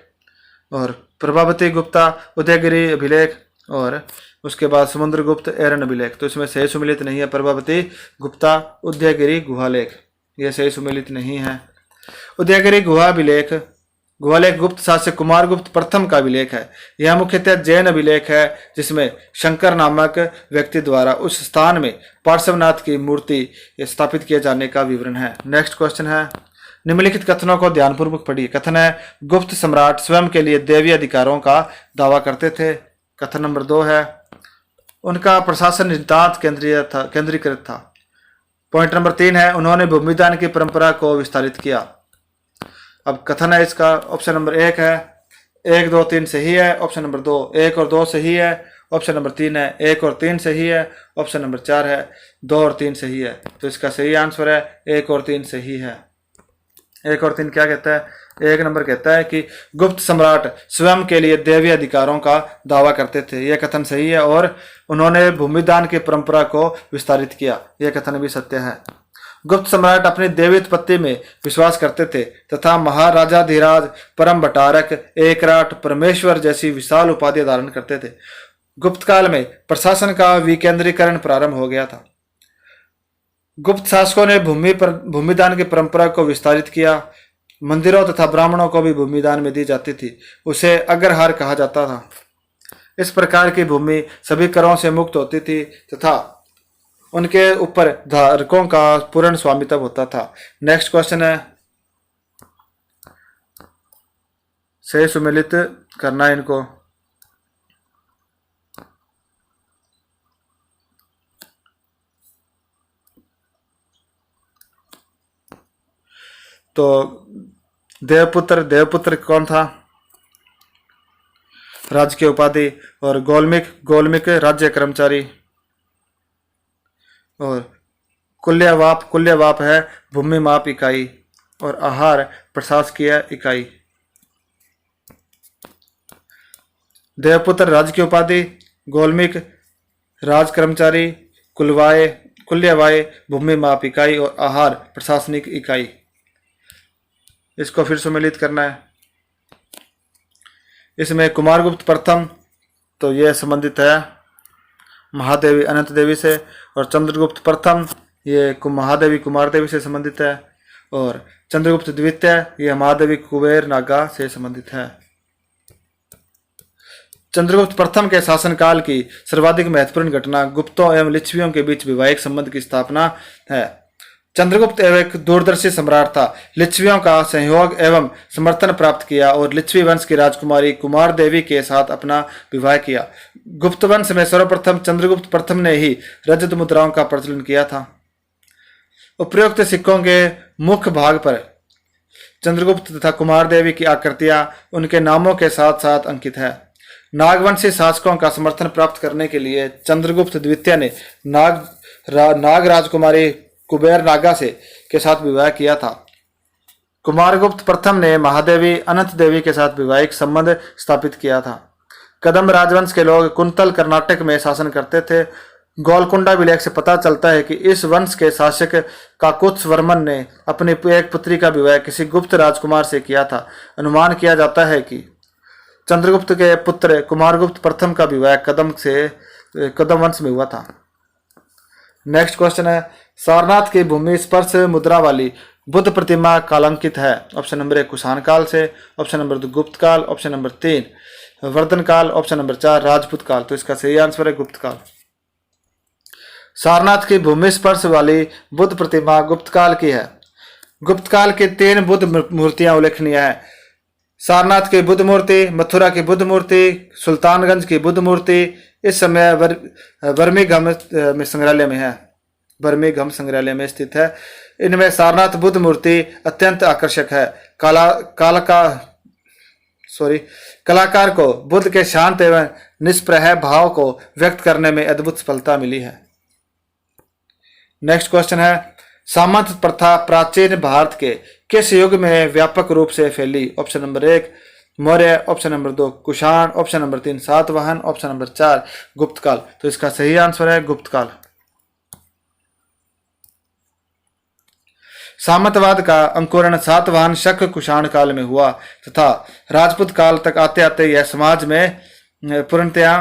और प्रभावती गुप्ता उदयगिरी अभिलेख, और उसके बाद समुद्रगुप्त एरन अभिलेख। तो इसमें सही सुमेलित नहीं है प्रभावती गुप्ता उदयगिरी गुहालेख, यह सही सुमेलित नहीं है। उदयगिरी गुहालेख गुप्त शासक कुमारगुप्त प्रथम का अभिलेख है। यह मुख्यतः जैन अभिलेख है जिसमें शंकर नामक व्यक्ति द्वारा उस स्थान में पार्श्वनाथ की मूर्ति स्थापित किए जाने का विवरण है। नेक्स्ट क्वेश्चन है, निम्नलिखित कथनों को ध्यानपूर्वक पढ़िए। कथन है, गुप्त सम्राट स्वयं के लिए दैवीय अधिकारों का दावा करते थे। कथन नंबर 2 है, उनका प्रशासन नितांत केंद्रीकृत था। पॉइंट नंबर 3 है, उन्होंने भूमिदान की परंपरा को विस्तारित किया। अब कथन है इसका, ऑप्शन नंबर 1 है 1, 2, 3 सही है। ऑप्शन नंबर 2 1 और 2 सही है। ऑप्शन नंबर 3 है 1 और 3 सही है। ऑप्शन नंबर 4 है 2 और 3 सही है। तो इसका सही आंसर है 1 और 3 सही है। 1 और 3 क्या कहता है? 1 नंबर कहता है कि गुप्त सम्राट स्वयं के लिए दैवीय अधिकारों का दावा करते थे, यह कथन सही है। और उन्होंने भूमिदान की परंपरा को विस्तारित किया, यह कथन भी सत्य है। गुप्त सम्राट अपनी दैवीय उत्पत्ति में विश्वास करते थे तथा महाराजाधिराज, परम भटारक, एकराट, परमेश्वर जैसी विशाल उपाधि धारण करते थे। गुप्त काल में प्रशासन का विकेंद्रीकरण प्रारंभ हो गया था। गुप्त शासकों ने भूमिदान की परंपरा को विस्तारित किया। मंदिरों तथा ब्राह्मणों को भी भूमिदान में दी जाती थी, उसे अग्रहार कहा जाता था। इस प्रकार की भूमि सभी करों से मुक्त होती थी तथा उनके ऊपर धारकों का पूर्ण स्वामित्व होता था। नेक्स्ट क्वेश्चन है, सही सुमेलित करना है इनको। तो देवपुत्र कौन था? राजकीय उपाधि। और गोलमिक राज्य कर्मचारी। और कुल्यवाप है भूमि माप इकाई। और आहार प्रशासकीय इकाई। देवपुत्र राजकीय उपाधि, गोलमिक राज कर्मचारी, कुल्यवाय भूमि माप इकाई और आहार प्रशासनिक इकाई। इसको फिर सुमेलित करना है। इसमें कुमारगुप्त प्रथम तो यह संबंधित है महादेवी अनंत देवी से, और चंद्रगुप्त प्रथम ये महादेवी कुमार देवी से संबंधित है, और चंद्रगुप्त द्वितीय यह महादेवी कुबेर नागा से संबंधित है। चंद्रगुप्त प्रथम के शासनकाल की सर्वाधिक महत्वपूर्ण घटना गुप्तों एवं लिच्छवियों के बीच वैवाहिक संबंध की स्थापना है। चंद्रगुप्त एक दूरदर्शी सम्राट था। लिच्छवियों का सहयोग एवं समर्थन प्राप्त किया और लिच्छवी वंश की राजकुमारी कुमार देवी के साथ अपना विवाह किया। गुप्त वंश में सर्वप्रथम चंद्रगुप्त प्रथम ने ही रजत मुद्राओं का प्रचलन किया था। उपरोक्त सिक्कों के मुख्य भाग पर चंद्रगुप्त तथा कुमार देवी की आकृतियां उनके नामों के साथ साथ अंकित है। नागवंशी शासकों का समर्थन प्राप्त करने के लिए चंद्रगुप्त द्वितीय ने नाग राजकुमारी कुबेर नागा के साथ विवाह किया था। कुमारगुप्त प्रथम ने महादेवी अनंत देवी के साथ वैवाहिक संबंध स्थापित किया था। कदम्ब राजवंश के लोग कुंतल कर्नाटक में शासन करते थे। गोलकुंडा विलेख से पता चलता है कि इस वंश के शासक काकुत्स वर्मन ने अपनी एक पुत्री का विवाह किसी गुप्त राजकुमार से किया था। अनुमान किया जाता है कि चंद्रगुप्त के पुत्र कुमारगुप्त प्रथम का विवाह कदम वंश में हुआ था। नेक्स्ट क्वेश्चन है, सारनाथ की भूमि स्पर्श मुद्रा वाली बुद्ध प्रतिमा कालांकित है। ऑप्शन नंबर 1 कुषाण काल से, ऑप्शन नंबर 2 गुप्त काल, ऑप्शन नंबर 3 वर्धन काल, ऑप्शन नंबर 4 राजपूत काल। तो इसका सही आंसर है गुप्त काल। सारनाथ की भूमि स्पर्श वाली बुद्ध प्रतिमा गुप्त काल की है। गुप्त काल की 3 बुद्ध मूर्तियां उल्लेखनीय है। सारनाथ की बुद्ध मूर्ति, मथुरा की बुद्ध मूर्ति, सुल्तानगंज की बुद्ध मूर्ति इस समय बर्मिंघम संग्रहालय में है, बर्मिंघम संग्रहालय में स्थित है। इनमें सारनाथ बुद्ध मूर्ति अत्यंत आकर्षक है। कलाकार को बुद्ध के शांत एवं निष्प्रह भाव को व्यक्त करने में अद्भुत सफलता मिली है। नेक्स्ट क्वेश्चन है, सामंत प्रथा प्राचीन भारत के किस युग में व्यापक रूप से फैली? Option number 1 Maurya, option number 2 Kushan, option number 3 Satavahana, option number 4 गुप्त काल। तो इसका सही आंसर है गुप्त काल। सामंतवाद का अंकुरण सातवाहन शक कुषाण काल में हुआ तथा राजपूत काल तक आते आते यह समाज में पूर्णतया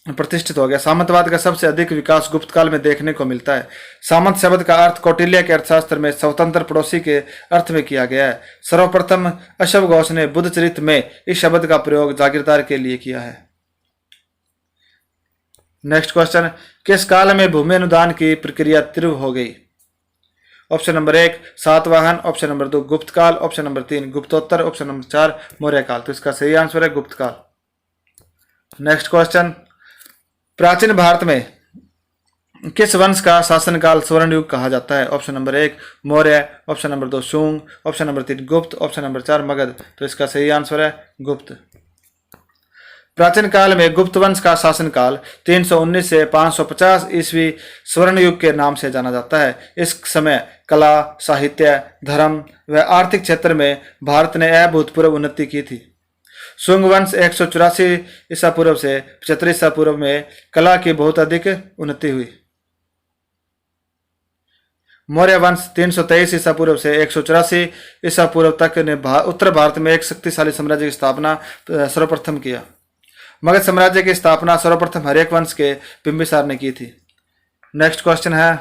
प्रतिष्ठित हो गया। सामंतवाद का सबसे अधिक विकास गुप्त काल में देखने को मिलता है। सामंत शब्द का अर्थ कौटिल्य के अर्थशास्त्र में स्वतंत्र पड़ोसी के अर्थ में किया गया है। सर्वप्रथम अशव घोष ने बुद्ध चरित्र में इस शब्द का प्रयोग जागीरदार के लिए किया है। नेक्स्ट क्वेश्चन, किस काल में भूमि अनुदान की प्रक्रिया तीव्र हो गई? Option number 1 Satavahana, option number 2 Gupta काल, ऑप्शन नंबर 3 गुप्तोत्तर, ऑप्शन नंबर 4 मौर्य काल। तो इसका सही आंसर है गुप्त काल। नेक्स्ट क्वेश्चन, प्राचीन भारत में किस वंश का शासनकाल स्वर्ण युग कहा जाता है? Option number 1 Maurya, option number 2 Shunga, option number 3 गुप्त, ऑप्शन नंबर 4 मगध। तो इसका सही आंसर है गुप्त। प्राचीन काल में गुप्त वंश का शासनकाल 319 से 550 ईस्वी स्वर्ण युग के नाम से जाना जाता है। इस समय कला, साहित्य, धर्म व आर्थिक क्षेत्र में भारत ने अभूतपूर्व उन्नति की थी। शुंग वंश 184 ईसा पूर्व से 75 ईसा पूर्व में कला की बहुत अधिक उन्नति हुई। मौर्य वंश 323 ईसा पूर्व से 184 ईसा पूर्व तक ने उत्तर भारत में एक शक्तिशाली साम्राज्य की स्थापना सर्वप्रथम किया। मगध साम्राज्य की स्थापना सर्वप्रथम हर्यक वंश के बिंबिसार ने की थी। नेक्स्ट क्वेश्चन है,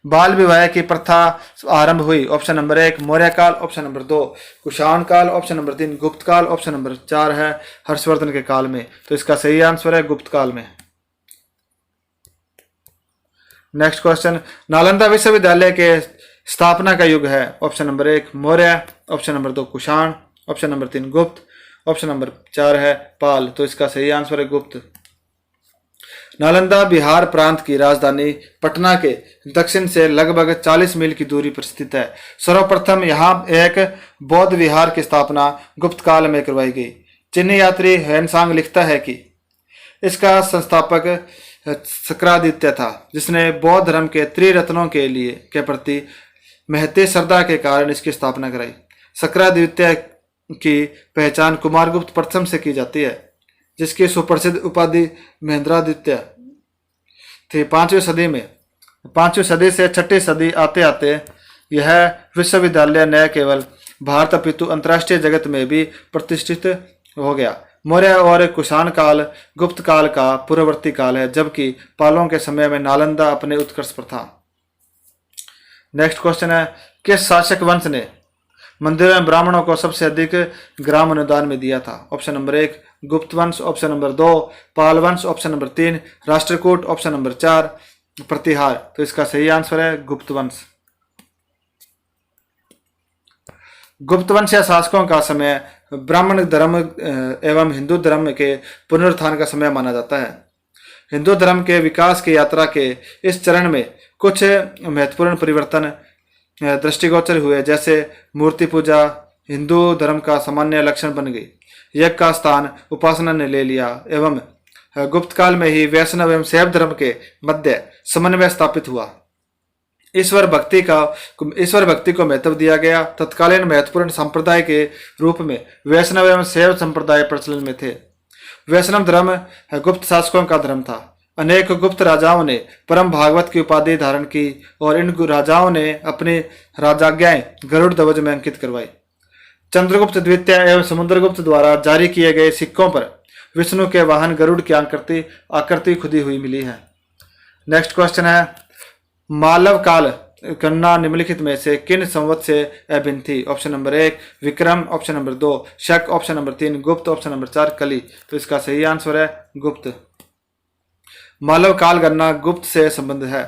बाल विवाह की प्रथा आरंभ हुई? ऑप्शन नंबर 1 मौर्य काल, ऑप्शन नंबर 2 कुषाण काल, ऑप्शन नंबर 3 गुप्त काल, ऑप्शन नंबर 4 है हर्षवर्धन के काल में। तो इसका सही आंसर है गुप्त काल में। नेक्स्ट क्वेश्चन, नालंदा विश्वविद्यालय के स्थापना का युग है? Option number 1 Maurya, option number 2 Kushan, option number 3 गुप्त, ऑप्शन नंबर 4 है पाल। तो इसका सही आंसर है गुप्त। नालंदा बिहार प्रांत की राजधानी पटना के दक्षिण से लगभग 40 मील की दूरी पर स्थित है। सर्वप्रथम यहाँ एक बौद्ध विहार की स्थापना गुप्त काल में करवाई गई। चीनी यात्री हेनसांग लिखता है कि इसका संस्थापक सक्रादित्य था, जिसने बौद्ध धर्म के त्रिरत्नों के प्रति महती श्रद्धा के कारण इसकी स्थापना कराई। सक्रादित्य की पहचान कुमारगुप्त प्रथम से की जाती है, जिसकी सुप्रसिद्ध उपाधि महेंद्रादित्य थी। 5वीं सदी में 5वीं सदी से 6वीं सदी आते आते यह विश्वविद्यालय न केवल भारत अपितु अंतर्राष्ट्रीय जगत में भी प्रतिष्ठित हो गया। मौर्य और कुषाण काल गुप्त काल का पूर्ववर्ती काल है, जबकि पालों के समय में नालंदा अपने उत्कर्ष पर था। नेक्स्ट क्वेश्चन है, किस शासक वंश ने मंदिरों में ब्राह्मणों को सबसे अधिक ग्राम अनुदान में दिया था? ऑप्शन नंबर 1 गुप्त वंश, ऑप्शन नंबर 2 पाल वंश, option number 3 Rashtrakuta, option number 4 प्रतिहार। तो इसका सही आंसर है गुप्त वंश। गुप्त वंश या शासकों का समय ब्राह्मण धर्म एवं हिंदू धर्म के पुनरुत्थान का समय माना जाता है। हिंदू धर्म के विकास की यात्रा के इस चरण में कुछ महत्वपूर्ण परिवर्तन दृष्टिगोचर हुए, जैसे मूर्ति पूजा हिंदू धर्म का सामान्य लक्षण बन गई, यज्ञ का स्थान उपासना ने ले लिया एवं गुप्त काल में ही वैष्णव एवं शैव धर्म के मध्य समन्वय स्थापित हुआ। ईश्वर भक्ति को महत्व दिया गया। तत्कालीन महत्वपूर्ण संप्रदाय के रूप में वैष्णव एवं शैव संप्रदाय प्रचलन में थे। वैष्णव धर्म गुप्त शासकों का धर्म था। अनेक गुप्त राजाओं ने परम भागवत की उपाधि धारण की और इन राजाओं ने अपनी राजाज्ञाएं गरुड़ ध्वज में अंकित करवाई। चंद्रगुप्त द्वितीय एवं समुद्रगुप्त द्वारा जारी किए गए सिक्कों पर विष्णु के वाहन गरुड़ की आकृति खुदी हुई मिली है। नेक्स्ट क्वेश्चन है, मालव काल गणना निम्नलिखित में से किन संवत से अभिन्न थी? Option number 1 Vikram, option number 2 शक, ऑप्शन नंबर 3 गुप्त, ऑप्शन नंबर 4 कली। तो इसका सही आंसर है गुप्त। मालव काल गणना गुप्त से संबंध है।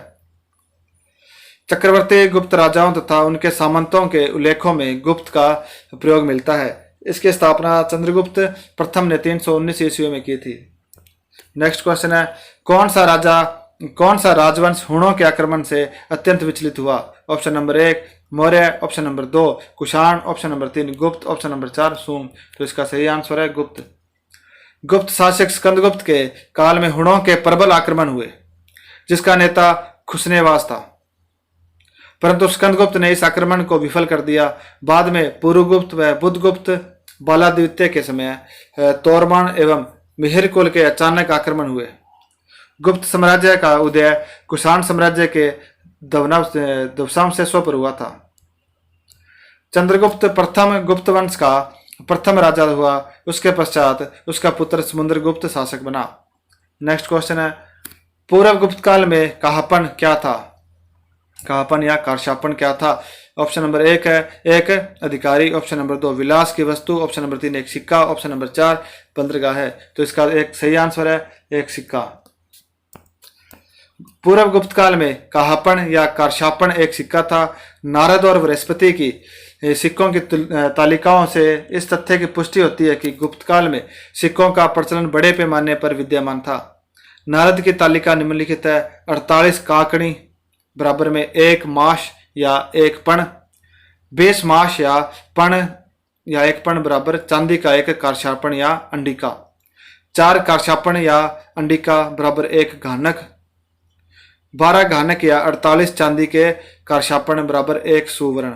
चक्रवर्ती गुप्त राजाओं तथा उनके सामंतों के उल्लेखों में गुप्त का प्रयोग मिलता है। इसकी स्थापना चंद्रगुप्त प्रथम ने 319 ईस्वी में की थी। नेक्स्ट क्वेश्चन है, कौन सा राजवंश हुणों के आक्रमण से अत्यंत विचलित हुआ? Option number 1 Maurya, option number 2 Kushan, option number 3 गुप्त, ऑप्शन नंबर 4 शुंग। तो इसका सही आंसर है गुप्त। गुप्त शासक स्कंदगुप्त के काल में हुणों के प्रबल आक्रमण हुए, जिसका नेता खुसनेवास था, परंतु स्कंदगुप्त ने इस आक्रमण को विफल कर दिया। बाद में पुरुगुप्त व बुद्धगुप्त बालादित्य के समय तोरमान एवं मिहिर कुल के अचानक आक्रमण हुए। गुप्त साम्राज्य का उदय कुषाण साम्राज्य के दवसांशेश्वर पर हुआ था। चंद्रगुप्त प्रथम गुप्त वंश का प्रथम राजा हुआ, उसके पश्चात उसका पुत्र समुद्रगुप्त शासक बना। नेक्स्ट क्वेश्चन है, पूर्व गुप्त काल में कहापन क्या था? कहापन या कारशापन क्या था? ऑप्शन नंबर 1 है एक अधिकारी, ऑप्शन नंबर 2 विलास की वस्तु, ऑप्शन नंबर 3 एक सिक्का, ऑप्शन नंबर 4 बंदरगाह है। तो इसका एक सही आंसर है एक सिक्का। पूर्व गुप्त काल में कहापन या कारशापन एक सिक्का था। नारद और बृहस्पति की सिक्कों की तालिकाओं से इस तथ्य की पुष्टि होती है कि गुप्त काल में सिक्कों का प्रचलन बड़े पैमाने पर विद्यमान था। नारद की तालिका निम्नलिखित है: 48 काकड़ी बराबर में 1 माश या 1 पण, 20 माश या एक पण बराबर चांदी का 1 कारशापन या अंडिका, 4 कारशापन या अंडिका बराबर 1 घानक, 12 घानक या 48 चांदी के कारशापन बराबर 1 सुवर्ण।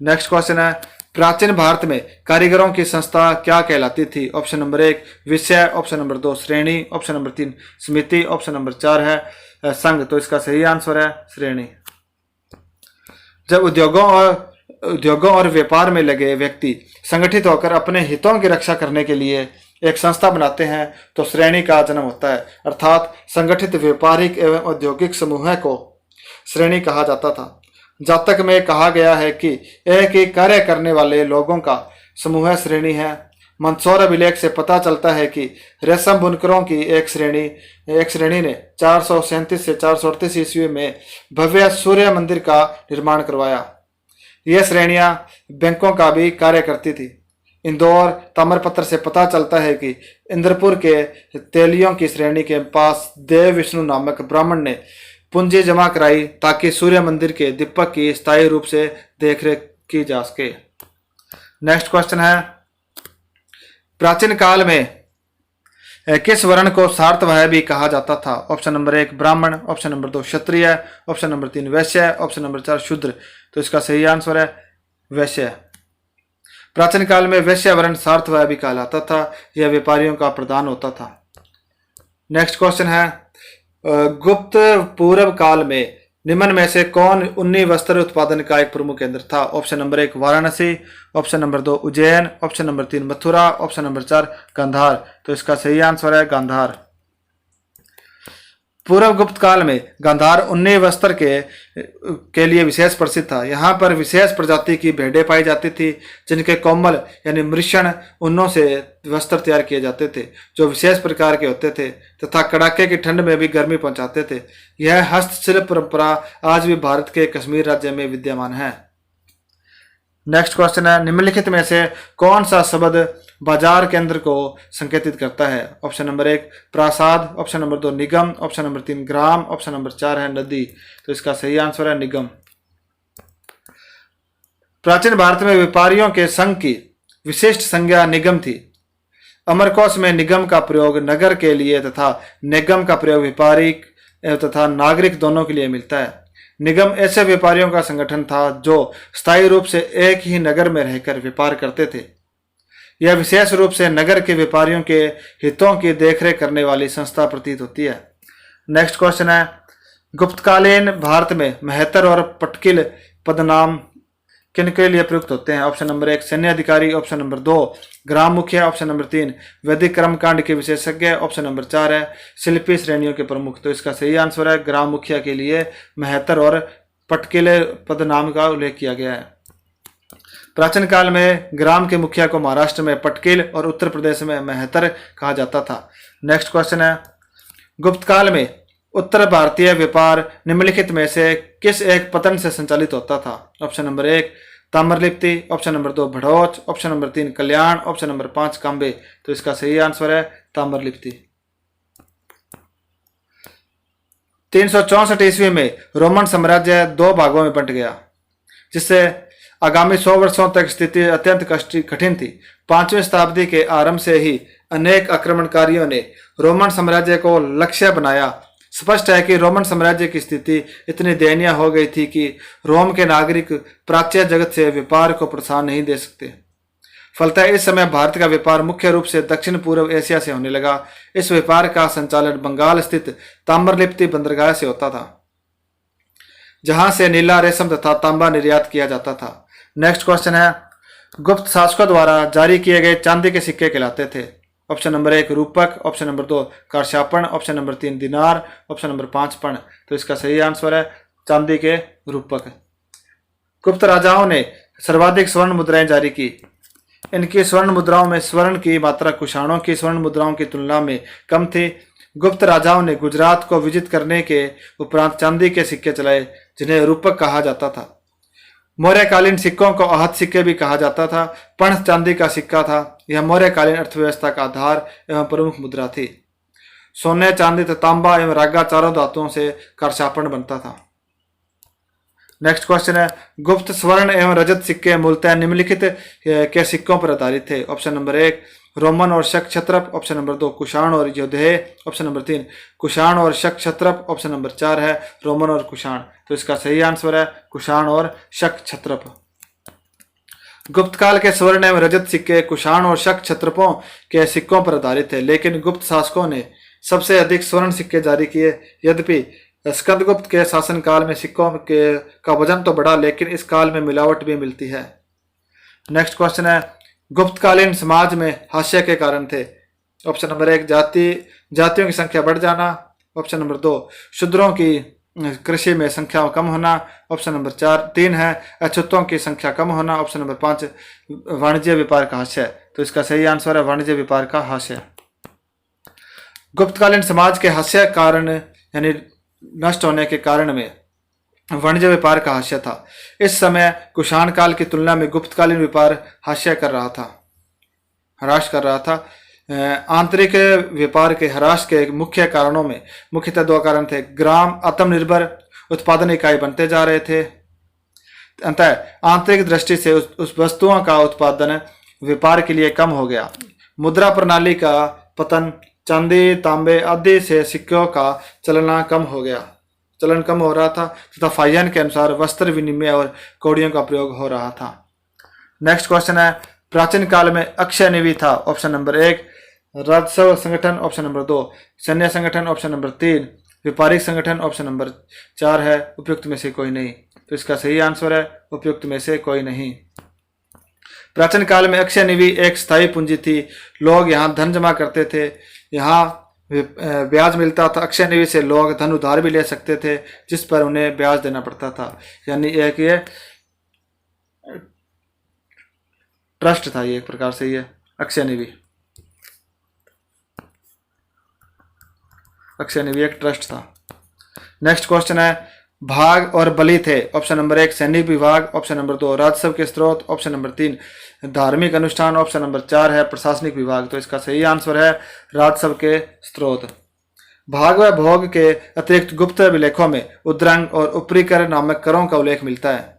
नेक्स्ट क्वेश्चन है, प्राचीन भारत में कारीगरों की संस्था क्या कहलाती थी? ऑप्शन नंबर 1 विषय, ऑप्शन नंबर 2 श्रेणी, ऑप्शन नंबर 3 समिति, ऑप्शन नंबर 4 है संघ। तो इसका सही आंसर है श्रेणी। जब उद्योगों और व्यापार में लगे व्यक्ति संगठित होकर अपने हितों की रक्षा करने के लिए एक संस्था बनाते हैं तो श्रेणी का जन्म होता है, अर्थात संगठित व्यापारिक एवं औद्योगिक समूह को श्रेणी कहा जाता था। जातक में कहा गया है कि एक ही कार्य करने वाले लोगों का समूह श्रेणी है। मंदसौर अभिलेख से पता चलता है कि रेशम बुनकरों की एक श्रेणी ने 437 से 438 ईस्वी में भव्य सूर्य मंदिर का निर्माण करवाया। यह श्रेणियां बैंकों का भी कार्य करती थी। इंदौर ताम्रपत्र से पता चलता है कि इंद्रपुर के तेलियों की श्रेणी के पास देव विष्णु नामक ब्राह्मण ने पूंजी जमा कराई ताकि सूर्य मंदिर के दीपक की स्थायी रूप से देखरेख की जा सके। नेक्स्ट क्वेश्चन है, प्राचीन काल में किस वर्ण को सार्तवाह भी कहा जाता था? ऑप्शन नंबर 1 ब्राह्मण, ऑप्शन नंबर 2 क्षत्रिय, ऑप्शन नंबर 3 वैश्य, ऑप्शन नंबर 4 शूद्र। तो इसका सही आंसर है वैश्य। प्राचीन काल में वैश्य वर्ण सार्तवाह भी कहलाता था, यह व्यापारियों का प्रधान होता था। नेक्स्ट क्वेश्चन है, गुप्त पूर्व काल में निम्न में से कौन उन्नी वस्त्र उत्पादन का एक प्रमुख केंद्र था? Option number 1 Varanasi, option number 2 Ujjain, option number 3 Mathura, option number 4 Gandhara. तो इसका सही आंसर है गांधार। पूर्व गुप्त काल में गांधार उन्नी वस्त्र के लिए विशेष प्रसिद्ध था। यहाँ पर विशेष प्रजाति की भेड़ें पाई जाती थी जिनके कोमल यानी मृषण ऊनों से वस्त्र तैयार किए जाते थे जो विशेष प्रकार के होते थे तथा कड़ाके की ठंड में भी गर्मी पहुंचाते थे। यह हस्तशिल्प परंपरा आज भी भारत के कश्मीर राज्य में विद्यमान है। नेक्स्ट क्वेश्चन है, निम्नलिखित में से कौन सा शब्द बाजार केंद्र को संकेतित करता है? ऑप्शन नंबर 1 प्रासाद, ऑप्शन नंबर 2 निगम, ऑप्शन नंबर 3 ग्राम, ऑप्शन नंबर 4 है नदी। तो इसका सही आंसर है निगम। प्राचीन भारत में व्यापारियों के संघ की विशिष्ट संज्ञा निगम थी। अमरकोश में निगम का प्रयोग नगर के लिए तथा निगम का प्रयोग व्यापारिक तथा नागरिक दोनों के लिए मिलता है। निगम ऐसे व्यापारियों का संगठन था जो स्थायी रूप से एक ही नगर में रहकर व्यापार करते थे। यह विशेष रूप से नगर के व्यापारियों के हितों की देखरेख करने वाली संस्था प्रतीत होती है। नेक्स्ट क्वेश्चन है, गुप्तकालीन भारत में महतर और पटकिल पदनाम किन के लिए प्रयुक्त होते हैं? ऑप्शन नंबर 1 सैन्य अधिकारी, ऑप्शन नंबर 2 ग्राम मुखिया, ऑप्शन नंबर 3 वैदिक कर्मकांड के विशेषज्ञ, ऑप्शन नंबर 4 है शिल्पी श्रेणियों के प्रमुख। तो इसका सही आंसर है ग्राम मुखिया के लिए महतर और पटकिले पदनाम का उल्लेख किया गया है। प्राचीन काल में ग्राम के मुखिया को महाराष्ट्र में पटकिल और उत्तर प्रदेश में महतर कहा जाता था। नेक्स्ट क्वेश्चन है, गुप्त काल में उत्तर भारतीय व्यापार निम्नलिखित में से किस एक पतन से संचालित होता था? Option number 1 Tamralipti, option number 2 Bharuch, option number 3 कल्याण, ऑप्शन नंबर 5 कांबे। तो इसका सही आंसर है ताम्रलिप्ति। 364 ईस्वी में रोमन साम्राज्य 2 भागों में बंट गया जिससे आगामी 100 वर्षों तक स्थिति अत्यंत कठिन थी। 5वीं शताब्दी के आरंभ से ही अनेक आक्रमणकारियों ने रोमन साम्राज्य को लक्ष्य बनाया। स्पष्ट है कि रोमन साम्राज्य की स्थिति इतनी दयनीय हो गई थी कि रोम के नागरिक प्राच्य जगत से व्यापार को प्रोत्साहन नहीं दे सकते। फलतः इस समय भारत का व्यापार मुख्य रूप से दक्षिण पूर्व एशिया से होने लगा। इस व्यापार का संचालन बंगाल स्थित ताम्रलिप्ति बंदरगाह से होता था, जहां से नीला रेशम तथा तांबा निर्यात किया जाता था। नेक्स्ट क्वेश्चन है, गुप्त शासकों द्वारा जारी किए गए चांदी के सिक्के कहलाते थे? ऑप्शन नंबर 1 रूपक, option number 2 karshapana, option number 3 दिनार, ऑप्शन नंबर 5 पण। तो इसका सही आंसर है चांदी के रूपक। गुप्त राजाओं ने सर्वाधिक स्वर्ण मुद्राएं जारी की। इनकी स्वर्ण मुद्राओं में स्वर्ण की मात्रा कुषाणों की स्वर्ण मुद्राओं की तुलना में कम थी। गुप्त राजाओं ने गुजरात को विजित करने के उपरांत चांदी के सिक्के चलाए, जिन्हें रूपक कहा जाता था। मौर्यकालीन सिक्कों को आहत सिक्के भी कहा जाता था। पण चांदी का सिक्का था। यह मौर्यकालीन अर्थव्यवस्था का आधार एवं प्रमुख मुद्रा थी। सोने, चांदी तथा तांबा एवं रागा चारों धातुओं से कारशापण बनता था। नेक्स्ट क्वेश्चन है, गुप्त स्वर्ण एवं रजत सिक्के मूलतः निम्नलिखित के सिक्कों पर आधारित थे? ऑप्शन नंबर 1 रोमन और शक क्षत्रप, ऑप्शन नंबर 2 कुषाण और योधेय, ऑप्शन नंबर 3 कुषाण और शक क्षत्रप, ऑप्शन नंबर 4 है रोमन और कुषाण। तो इसका सही आंसर है कुषाण और शक क्षत्रप। गुप्त काल के स्वर्ण एवं रजत सिक्के कुषाण और शक क्षत्रपों के सिक्कों पर आधारित थे, लेकिन गुप्त शासकों ने सबसे अधिक स्वर्ण सिक्के जारी किए। यद्यपि स्कंदगुप्त के शासनकाल में सिक्कों के का वजन तो बढ़ा, लेकिन इस काल में मिलावट भी मिलती है। नेक्स्ट क्वेश्चन है, गुप्तकालीन समाज में हास्य के कारण थे? ऑप्शन नंबर 1 जातियों की संख्या बढ़ जाना, ऑप्शन नंबर 2 शूद्रों की कृषि में संख्या कम होना, ऑप्शन नंबर 3 है अछूतों की संख्या कम होना, ऑप्शन नंबर 5 वाणिज्य व्यापार का हास्य। तो इसका सही आंसर है वाणिज्य व्यापार का हास्य। गुप्तकालीन समाज के हास्य कारण यानी नष्ट होने के कारण में वाणिज्य व्यापार का हास्य था। इस समय कुषाण काल की तुलना में गुप्तकालीन व्यापार हास्य कर रहा था, ह्रास कर रहा था। आंतरिक व्यापार के ह्रास के मुख्य कारणों में मुख्यतः 2 कारण थे। ग्राम आत्मनिर्भर उत्पादन इकाई बनते जा रहे थे। अंततः आंतरिक दृष्टि से उस वस्तुओं का उत्पादन व्यापार के लिए कम हो गया। मुद्रा प्रणाली का पतन, चांदी, तांबे आदि से सिक्कों का चलन कम हो रहा था तथा फाहियान के अनुसार वस्त्र विनिमय और कौड़ियों का प्रयोग हो रहा था। नेक्स्ट क्वेश्चन है, प्राचीन काल में अक्षय निधि था? ऑप्शन नंबर 1 राजस्व संगठन, ऑप्शन नंबर 2 सैन्य संगठन, ऑप्शन नंबर 3 व्यापारिक संगठन, ऑप्शन नंबर 4 है उपयुक्त में से कोई नहीं। तो इसका सही आंसर है उपयुक्त में से कोई नहीं। प्राचीन काल में अक्षय निधि एक स्थायी पूंजी थी। लोग यहाँ धन जमा करते थे, यहाँ ब्याज मिलता था। अक्षय निधि से लोग धन उधार भी ले सकते थे, जिस पर उन्हें ब्याज देना पड़ता था। यानी एक ये ट्रस्ट था, ये एक प्रकार से ये अक्षय निधि एक ट्रस्ट था। नेक्स्ट क्वेश्चन है, भाग और बलि थे? ऑप्शन नंबर 1 सैनिक विभाग, ऑप्शन नंबर 2 राजस्व के स्रोत, ऑप्शन नंबर 3 धार्मिक अनुष्ठान, ऑप्शन नंबर 4 है प्रशासनिक विभाग। तो इसका सही आंसर है राजस्व के स्रोत। भाग व भोग के अतिरिक्त गुप्त अभिलेखों में उद्रंग और ऊपरी कर नामक करों का उल्लेख मिलता है।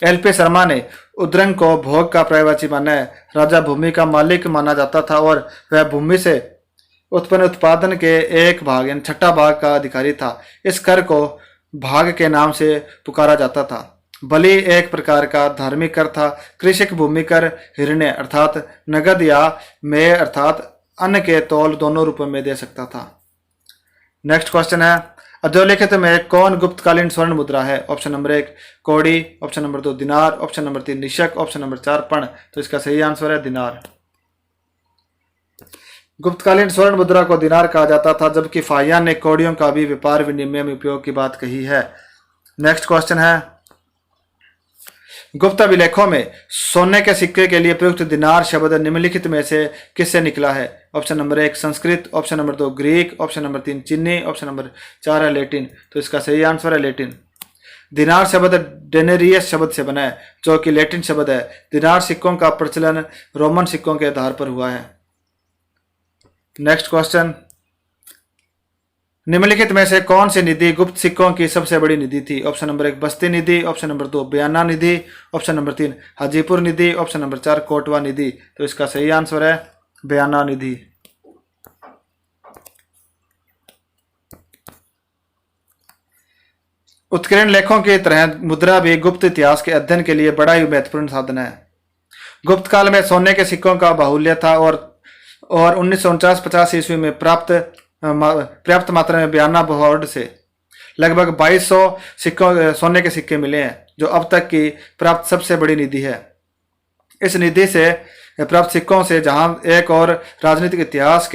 एल.पी. शर्मा ने उद्रंग को भोग का पर्यायवाची माना है। राजा भूमि का मालिक माना जाता था और वह भूमि से उत्पन्न उत्पादन के 1 भाग यानी 6वां भाग का अधिकारी था। इस कर को भाग के नाम से पुकारा जाता था। बलि एक प्रकार का धार्मिक कर था। कृषक भूमि कर हिरण्य अर्थात नगद या मेय अर्थात अन्न के तौल दोनों रूपों में दे सकता था। नेक्स्ट क्वेश्चन है, अधोलिखित में कौन गुप्तकालीन स्वर्ण मुद्रा है? ऑप्शन नंबर 1 कौड़ी, ऑप्शन नंबर 2 दिनार, option number 3 Nishank, option number 4 पण। तो इसका सही आंसर है दिनार। गुप्तकालीन स्वर्ण मुद्रा को दिनार कहा जाता था, जबकि फाहियान ने कौड़ियों का भी व्यापार विनिमय में उपयोग की बात कही है। नेक्स्ट क्वेश्चन है, गुप्त अभिलेखों में सोने के सिक्के के लिए प्रयुक्त दिनार शब्द निम्नलिखित में से किससे निकला है? Option number 1 Sanskrit, option number 2 Greek, option number 3 चीनी, ऑप्शन नंबर 4 है लैटिन। तो इसका सही आंसर है लैटिन। दिनार शब्द डेनेरियस शब्द से बना है, जो कि लैटिन शब्द है। दिनार सिक्कों का प्रचलन रोमन सिक्कों के आधार पर हुआ है। नेक्स्ट क्वेश्चन, निम्नलिखित में से कौन सी निधि गुप्त सिक्कों की सबसे बड़ी निधि थी? ऑप्शन नंबर 1 बस्ती निधि, ऑप्शन नंबर 2 बयाना निधि, ऑप्शन नंबर 3 हाजीपुर निधि, ऑप्शन नंबर 4 कोटवा निधि। तो इसका सही आंसर है बयाना निधि। उत्कीर्ण लेखों की तरह मुद्रा भी गुप्त इतिहास के अध्ययन के लिए बड़ा ही महत्वपूर्ण साधन है। गुप्त काल में सोने के सिक्कों का बाहुल्य था और 1949-50 ईस्वी में पर्याप्त मात्रा में बयाना बोर्ड से लगभग 2200 सिक्कों सोने के सिक्के मिले हैं, जो अब तक की प्राप्त सबसे बड़ी निधि है। इस निधि से प्राप्त सिक्कों से जहां एक और राजनीतिक इतिहास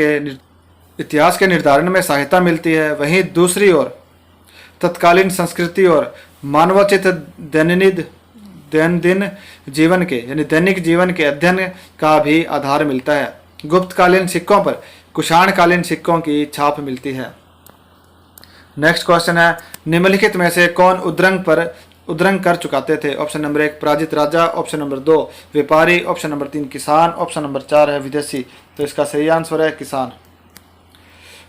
के निर्धारण में सहायता मिलती है, वहीं दूसरी ओर तत्कालीन संस्कृति और मानवोचित दैनंदिन जीवन के यानी दैनिक जीवन के अध्ययन का भी आधार मिलता है। गुप्तकालीन सिक्कों पर कुषाणकालीन सिक्कों की छाप मिलती है। नेक्स्ट क्वेश्चन है, निम्नलिखित में से कौन उद्रंग कर चुकाते थे? ऑप्शन नंबर 1 पराजित राजा, ऑप्शन नंबर 2 व्यापारी, ऑप्शन नंबर 3 किसान, ऑप्शन नंबर 4 है विदेशी। तो इसका सही आंसर है किसान।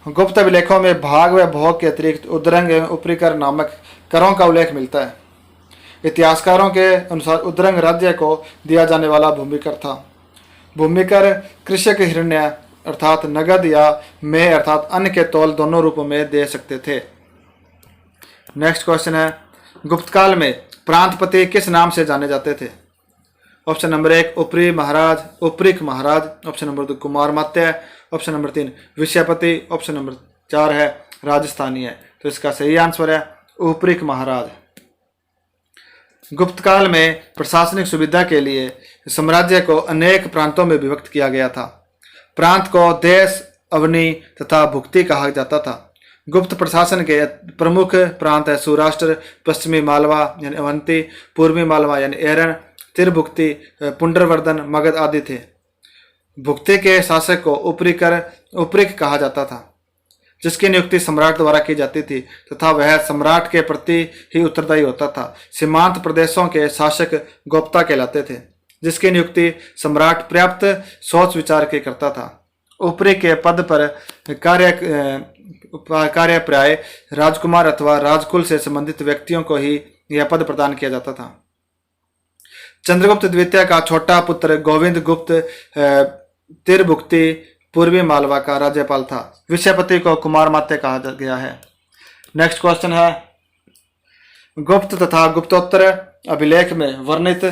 गुप्त अभिलेखों में भाग व भोग के अतिरिक्त उद्रंग एवं उपरी कर नामक करों का उल्लेख मिलता है। इतिहासकारों के अनुसार उद्रंग राज्य को दिया जाने वाला भूमिकर था। भूमिकर कृषक हिरण्य अर्थात नगद या में अर्थात अन्न के तौल दोनों रूपों में दे सकते थे। नेक्स्ट क्वेश्चन है, गुप्तकाल में प्रांतपति किस नाम से जाने जाते थे? ऑप्शन नंबर 1 उपरी महाराज, उपरिक महाराज, ऑप्शन नंबर 2 कुमार मात्य, ऑप्शन नंबर 3 विषयपति, ऑप्शन नंबर 4 है राजस्थानीय। तो इसका सही आंसर है उपरिक महाराज। गुप्तकाल में प्रशासनिक सुविधा के लिए साम्राज्य को अनेक प्रांतों में विभक्त किया गया था। प्रांत को देश, अवनी तथा भुक्ति कहा जाता था। गुप्त प्रशासन के प्रमुख प्रांत है सौराष्ट्र, पश्चिमी मालवा यानी अवंती, पूर्वी मालवा यानी एरन, तिरभुक्ति, पुंडरवर्धन, मगध आदि थे। भुक्ति के शासक को उपरिक कहा जाता था, जिसकी नियुक्ति सम्राट द्वारा की जाती थी तथा वह सम्राट के प्रति ही उत्तरदायी होता था। सीमांत प्रदेशों के शासक गोप्ता कहलाते थे, जिसकी नियुक्ति सम्राट पर्याप्त सोच विचार के करता था। ऊपरी के पद पर कार्य प्राय राजकुमार अथवा राजकुल से संबंधित व्यक्तियों को ही यह पद प्रदान किया जाता था। चंद्रगुप्त द्वितीय का छोटा पुत्र गोविंद गुप्त तिरभुक्ति पूर्वी मालवा का राज्यपाल था। विषयपति को कुमार मात्य कहा गया है। नेक्स्ट क्वेश्चन है, गुप्त तथा गुप्तोत्तर अभिलेख में वर्णित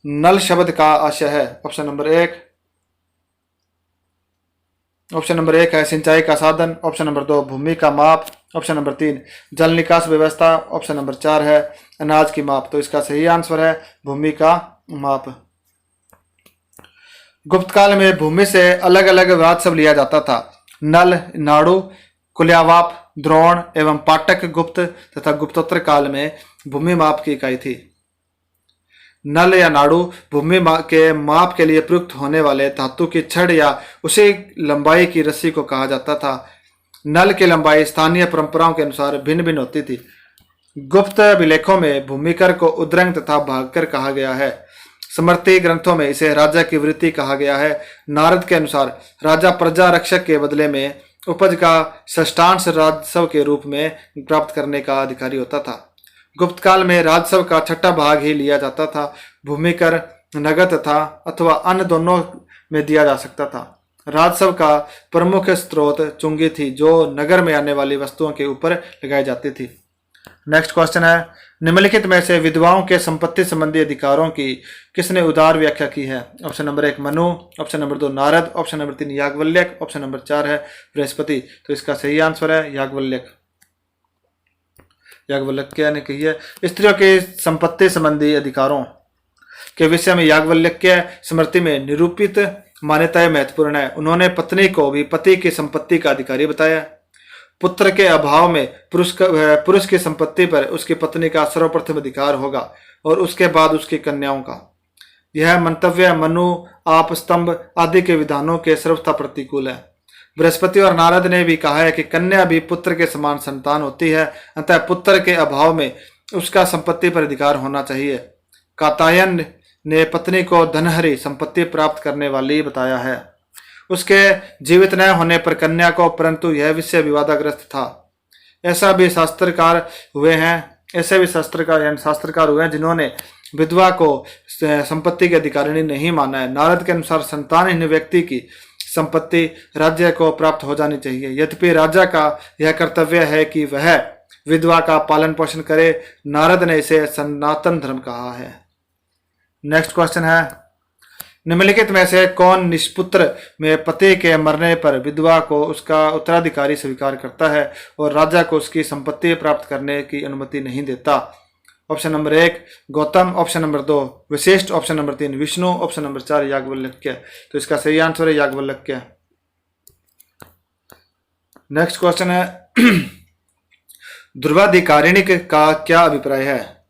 नल शब्द का आशय है। ऑप्शन नंबर 1 है सिंचाई का साधन, ऑप्शन नंबर 2 भूमि का माप, ऑप्शन नंबर 3 जल निकास व्यवस्था, ऑप्शन नंबर 4 है अनाज की माप। तो इसका सही आंसर है भूमि का माप। गुप्तकाल में भूमि से अलग अलग वाद लिया जाता था। नल, नाड़ु, कुल्यावाप, द्रोण एवं पाटक गुप्त तथा गुप्तोत्तर काल में भूमि माप की इकाई थी। नल या नाड़ु भूमि के माप के लिए प्रयुक्त होने वाले धातु की छड़ या उसी लंबाई की रस्सी को कहा जाता था। नल की लंबाई स्थानीय परंपराओं के अनुसार भिन्न भिन्न होती थी। गुप्त अभिलेखों में भूमिकर को उद्रंग तथा भागकर कहा गया है। स्मृति ग्रंथों में इसे राजा की वृत्ति कहा गया है। नारद के अनुसार राजा प्रजा रक्षक के बदले में उपज का षष्ठांश राजस्व के रूप में प्राप्त करने का अधिकारी होता था। गुप्त काल में राजस्व का छठा भाग ही लिया जाता था। भूमिकर नगद तथा अथवा अन्य दोनों में दिया जा सकता था। राजस्व का प्रमुख स्रोत चुंगी थी, जो नगर में आने वाली वस्तुओं के ऊपर लगाई जाती थी। नेक्स्ट क्वेश्चन है, निम्नलिखित में से विधवाओं के संपत्ति संबंधी अधिकारों की किसने उदार व्याख्या की है? Option number 1 Manu, option number 2 Narad, option number 3 Yajnavalkya, option number 4 है बृहस्पति। तो इसका सही आंसर है याज्ञवल्क्य ने कही है। स्त्रियों के संपत्ति संबंधी अधिकारों के विषय में याज्ञवल्क्य स्मृति में निरूपित मान्यताएं महत्वपूर्ण है। उन्होंने पत्नी को भी पति की संपत्ति का अधिकारी बताया। पुत्र के अभाव में पुरुष की संपत्ति पर उसकी पत्नी का सर्वप्रथम अधिकार होगा और उसके बाद उसकी कन्याओं का। यह मंतव्य मनु, आप स्तंभ आदि के विधानों के सर्वथा प्रतिकूल है। बृहस्पति और नारद ने भी कहा है कि कन्या भी पुत्र के समान संतान होती है, अतः पुत्र के अभाव में उसका संपत्ति पर अधिकार होना चाहिए। कात्यायन ने पत्नी को धनहरी संपत्ति प्राप्त करने वाली बताया है। उसके जीवित न होने पर कन्या को, परंतु यह विषय विवादाग्रस्त था। ऐसे भी शास्त्रकार हुए हैं जिन्होंने विधवा को संपत्ति के अधिकारिणी नहीं माना है। नारद के अनुसार संतानहीन व्यक्ति की संपत्ति राज्य को प्राप्त हो जानी चाहिए। यद्यपि राजा का यह कर्तव्य है कि वह विधवा का पालन पोषण करे। नारद ने इसे सनातन धर्म कहा है। नेक्स्ट क्वेश्चन है, निम्नलिखित में से कौन निष्पुत्र में पति के मरने पर विधवा को उसका उत्तराधिकारी स्वीकार करता है और राजा को उसकी संपत्ति प्राप्त करने की अनुमति नहीं देता? Option number 1 Gautam, option number 2 Vashishtha, option number 3 Vishnu, option number 4 Yajnavalkya. तो इसका सही आंसर है याज्ञवल्क्य। नेक्स्ट क्वेश्चन है ध्रुवाधिकारिणिक का क्या अभिप्राय है?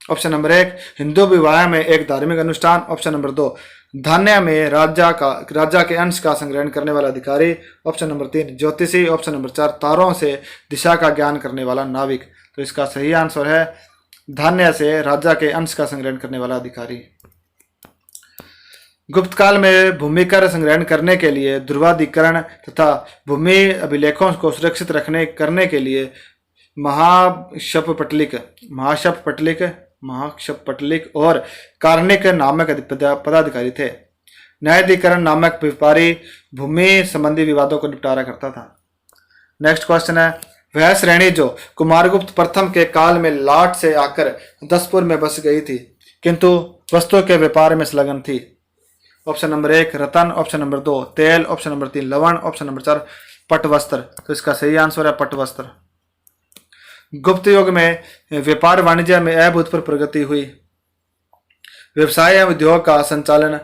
ऑप्शन नंबर 1 हिंदू विवाह में एक धार्मिक अनुष्ठान, ऑप्शन नंबर 2 धान्य में राजा के अंश का संग्रहण करने वाला अधिकारी, ऑप्शन नंबर 3 ज्योतिषी, ऑप्शन नंबर 4 तारों से दिशा का ज्ञान करने वाला नाविक। तो इसका सही आंसर है धान्य से राजा के अंश का संग्रहण करने वाला अधिकारी। गुप्त काल में भूमि कर संग्रहण करने के लिए ध्रुवाधिकरण तथा भूमि अभिलेखों को सुरक्षित करने के लिए महाक्षपटलिक और कार्णिक नामक पदाधिकारी थे। न्यायाधिकरण नामक व्यापारी भूमि संबंधी विवादों को निपटारा करता था। नेक्स्ट क्वेश्चन है वह श्रेणी जो कुमारगुप्त प्रथम के काल में लाट से आकर दसपुर में बस गई थी किंतु वस्तुओं के व्यापार में संलग्न थी। ऑप्शन नंबर 1 रतन, ऑप्शन नंबर 2 तेल, ऑप्शन नंबर 3 लवण, ऑप्शन नंबर 4 पटवस्त्र। तो इसका सही आंसर है पटवस्त्र। गुप्त युग में व्यापार वाणिज्य में अभूतपूर्व प्रगति हुई। व्यवसाय एवं उद्योग का संचालन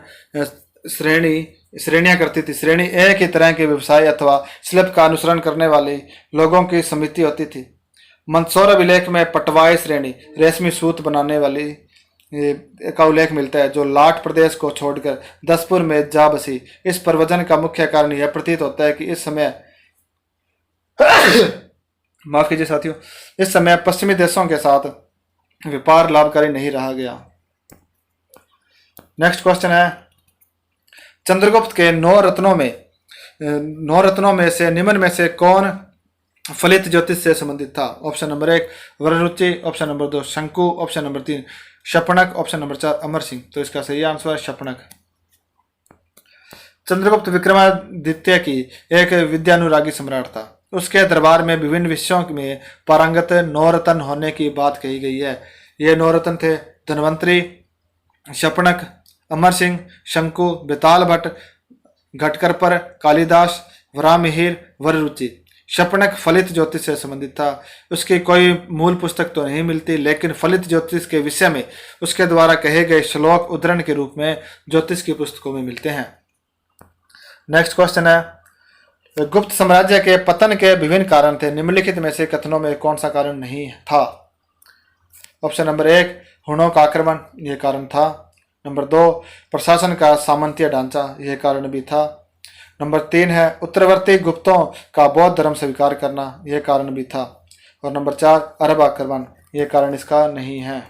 श्रेणियां करती थी। श्रेणी एक ही तरह के व्यवसाय अथवा शिल्प का अनुसरण करने वाले लोगों की समिति होती थी। मंदसौर अभिलेख में पटवाई श्रेणी रेशमी सूत बनाने वाली का उल्लेख मिलता है जो लाट प्रदेश को छोड़कर दसपुर में जा बसी। इस प्रवचन का मुख्य कारण यह प्रतीत होता है कि इस समय माफ कीजिए साथियों, इस समय पश्चिमी देशों के साथ व्यापार लाभकारी नहीं रहा गया। नेक्स्ट क्वेश्चन है चंद्रगुप्त के 9 रत्नों में से निम्न में से कौन फलित ज्योतिष से संबंधित था? Option number 1 Vararuchi, option number 2 शंकु, option number 3 शपनक, option number 4 Amar Singh. तो इसका सही आंसर है शपनक। चंद्रगुप्त विक्रमादित्य की एक विद्यानुरागी सम्राट था। उसके दरबार में विभिन्न विषयों में पारंगत 9 रत्न होने की बात कही गई है। ये 9 रत्न थे धन्वंतरी, शपनक, अमर सिंह, शंकु, बेताल भट्ट, घटकरपर, कालिदास, वरामिहिर, वररुचि। शपनक फलित ज्योतिष से संबंधित था। उसकी कोई मूल पुस्तक तो नहीं मिलती लेकिन फलित ज्योतिष के विषय में उसके द्वारा कहे गए श्लोक उद्धरण के रूप में ज्योतिष की पुस्तकों में मिलते हैं। नेक्स्ट क्वेश्चन है गुप्त साम्राज्य के पतन के विभिन्न कारण थे। निम्नलिखित में से कथनों में कौन सा कारण नहीं था? ऑप्शन नंबर 1 हुणों का आक्रमण, यह कारण था। नंबर 2 प्रशासन का सामंतीय ढांचा, यह कारण भी था। नंबर 3 है उत्तरवर्ती गुप्तों का बौद्ध धर्म स्वीकार करना, यह कारण भी था। और नंबर 4 अरब आक्रमण, यह कारण इसका नहीं है।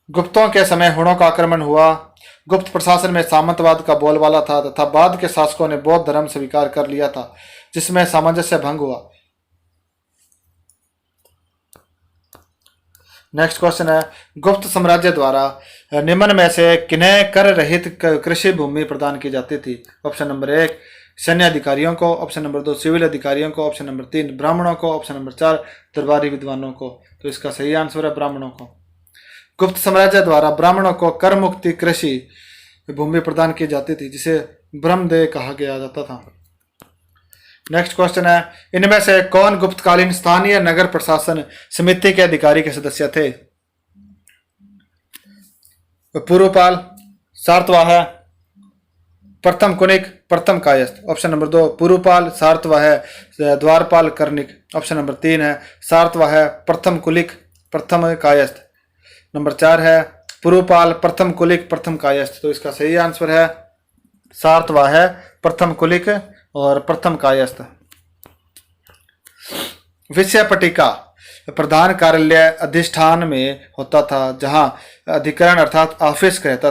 गुप्तों के समय हुणों का आक्रमण हुआ। गुप्त प्रशासन में सामंतवाद का बोलबाला था तथा बाद के शासकों ने बौद्ध धर्म स्वीकार कर लिया था जिसमें सामंजस्य भंग हुआ। नेक्स्ट क्वेश्चन है गुप्त साम्राज्य द्वारा निम्न में से किन्हें कर रहित कृषि भूमि प्रदान की जाती थी? ऑप्शन नंबर 1 सैन्य अधिकारियों को, ऑप्शन नंबर 2 सिविल अधिकारियों को, ऑप्शन नंबर 3 ब्राह्मणों को, ऑप्शन नंबर 4 दरबारी विद्वानों को। तो इसका सही आंसर है ब्राह्मणों को। गुप्त साम्राज्य द्वारा ब्राह्मणों को कर मुक्ति कृषि भूमि प्रदान की जाती थी जिसे ब्रह्मदेह कहा गया जाता था। नेक्स्ट क्वेश्चन है इनमें से कौन गुप्तकालीन स्थानीय नगर प्रशासन समिति के अधिकारी के सदस्य थे? पूर्वपाल, सातवाह, प्रथम कुनिक, प्रथम कायस्थ। ऑप्शन नंबर 2 पूर्वपाल, सातवाह, द्वारपाल, कर्णिक। ऑप्शन नंबर 3 है सातवाह, प्रथम कुलिक, प्रथम कायस्थ। नंबर 4 है पूर्वपाल, प्रथम कुलिक, प्रथम कायस्थ। तो इसका सही आंसर है सातवाह, प्रथम कुलिक और प्रथम कायस्थ। विषय पट्टिका प्रधान कार्यालय अधिष्ठान में होता था जहां अधिकरण अर्थात ऑफिस रहता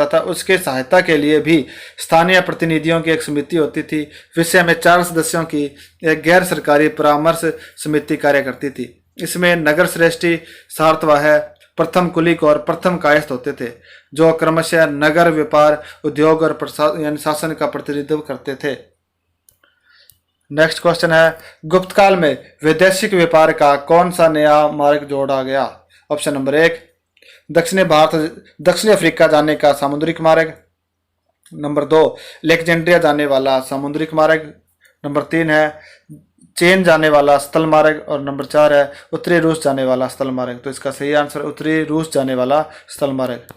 था उसके सहायता के लिए भी स्थानीय प्रतिनिधियों की एक समिति होती थी। विषय में 4 सदस्यों की एक गैर सरकारी परामर्श समिति कार्य करती थी। इसमें नगर श्रेष्ठी, सातवाह, प्रथम कुलिक और प्रथम कायस्थ होते थे जो क्रमशः नगर, व्यापार, उद्योग और शासन का प्रतिनिधित्व करते थे। नेक्स्ट क्वेश्चन है गुप्त काल में वैदेशिक व्यापार का कौन सा नया मार्ग जोड़ा गया? ऑप्शन नंबर 1 दक्षिणी अफ्रीका जाने का सामुद्रिक मार्ग। नंबर 2 अलेक्जेंड्रिया जाने वाला सामुद्रिक मार्ग। नंबर 3 है चीन जाने वाला स्थल मार्ग। और नंबर 4 है उत्तरी रूस जाने वाला स्थल मार्ग। तो इसका सही आंसर उत्तरी रूस जाने वाला स्थल मार्ग।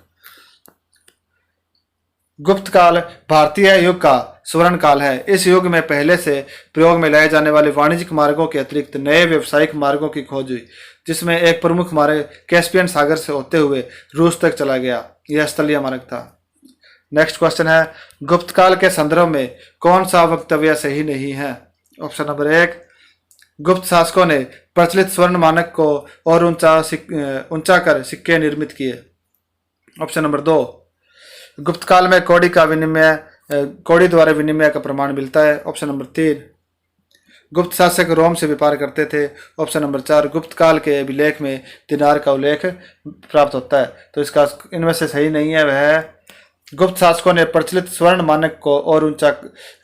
गुप्त काल भारतीय युग का स्वर्ण काल है। इस युग में पहले से प्रयोग में लाए जाने वाले वाणिज्यिक मार्गों के अतिरिक्त नए व्यावसायिक मार्गों की खोज हुई, जिसमें एक प्रमुख मार्ग कैस्पियन सागर से होते हुए रूस तक चला गया। यह स्थलीय मार्ग था। नेक्स्ट क्वेश्चन है, गुप्त काल के संदर्भ में कौन सा वक्तव्य सही नहीं है? ऑप्शन नंबर 1, गुप्त शासकों ने प्रचलित स्वर्ण मानक को और ऊंचा कर सिक्के निर्मित किए। ऑप्शन नंबर 2, गुप्त काल में कौड़ी द्वारा विनिमय का प्रमाण मिलता है। ऑप्शन नंबर 3, गुप्त शासक रोम से व्यापार करते थे। ऑप्शन नंबर 4, गुप्त काल के अभिलेख में दिनार का उल्लेख प्राप्त होता है। तो इसका इनमें से सही नहीं है, वह है गुप्त शासकों ने प्रचलित स्वर्ण मानक को और ऊंचा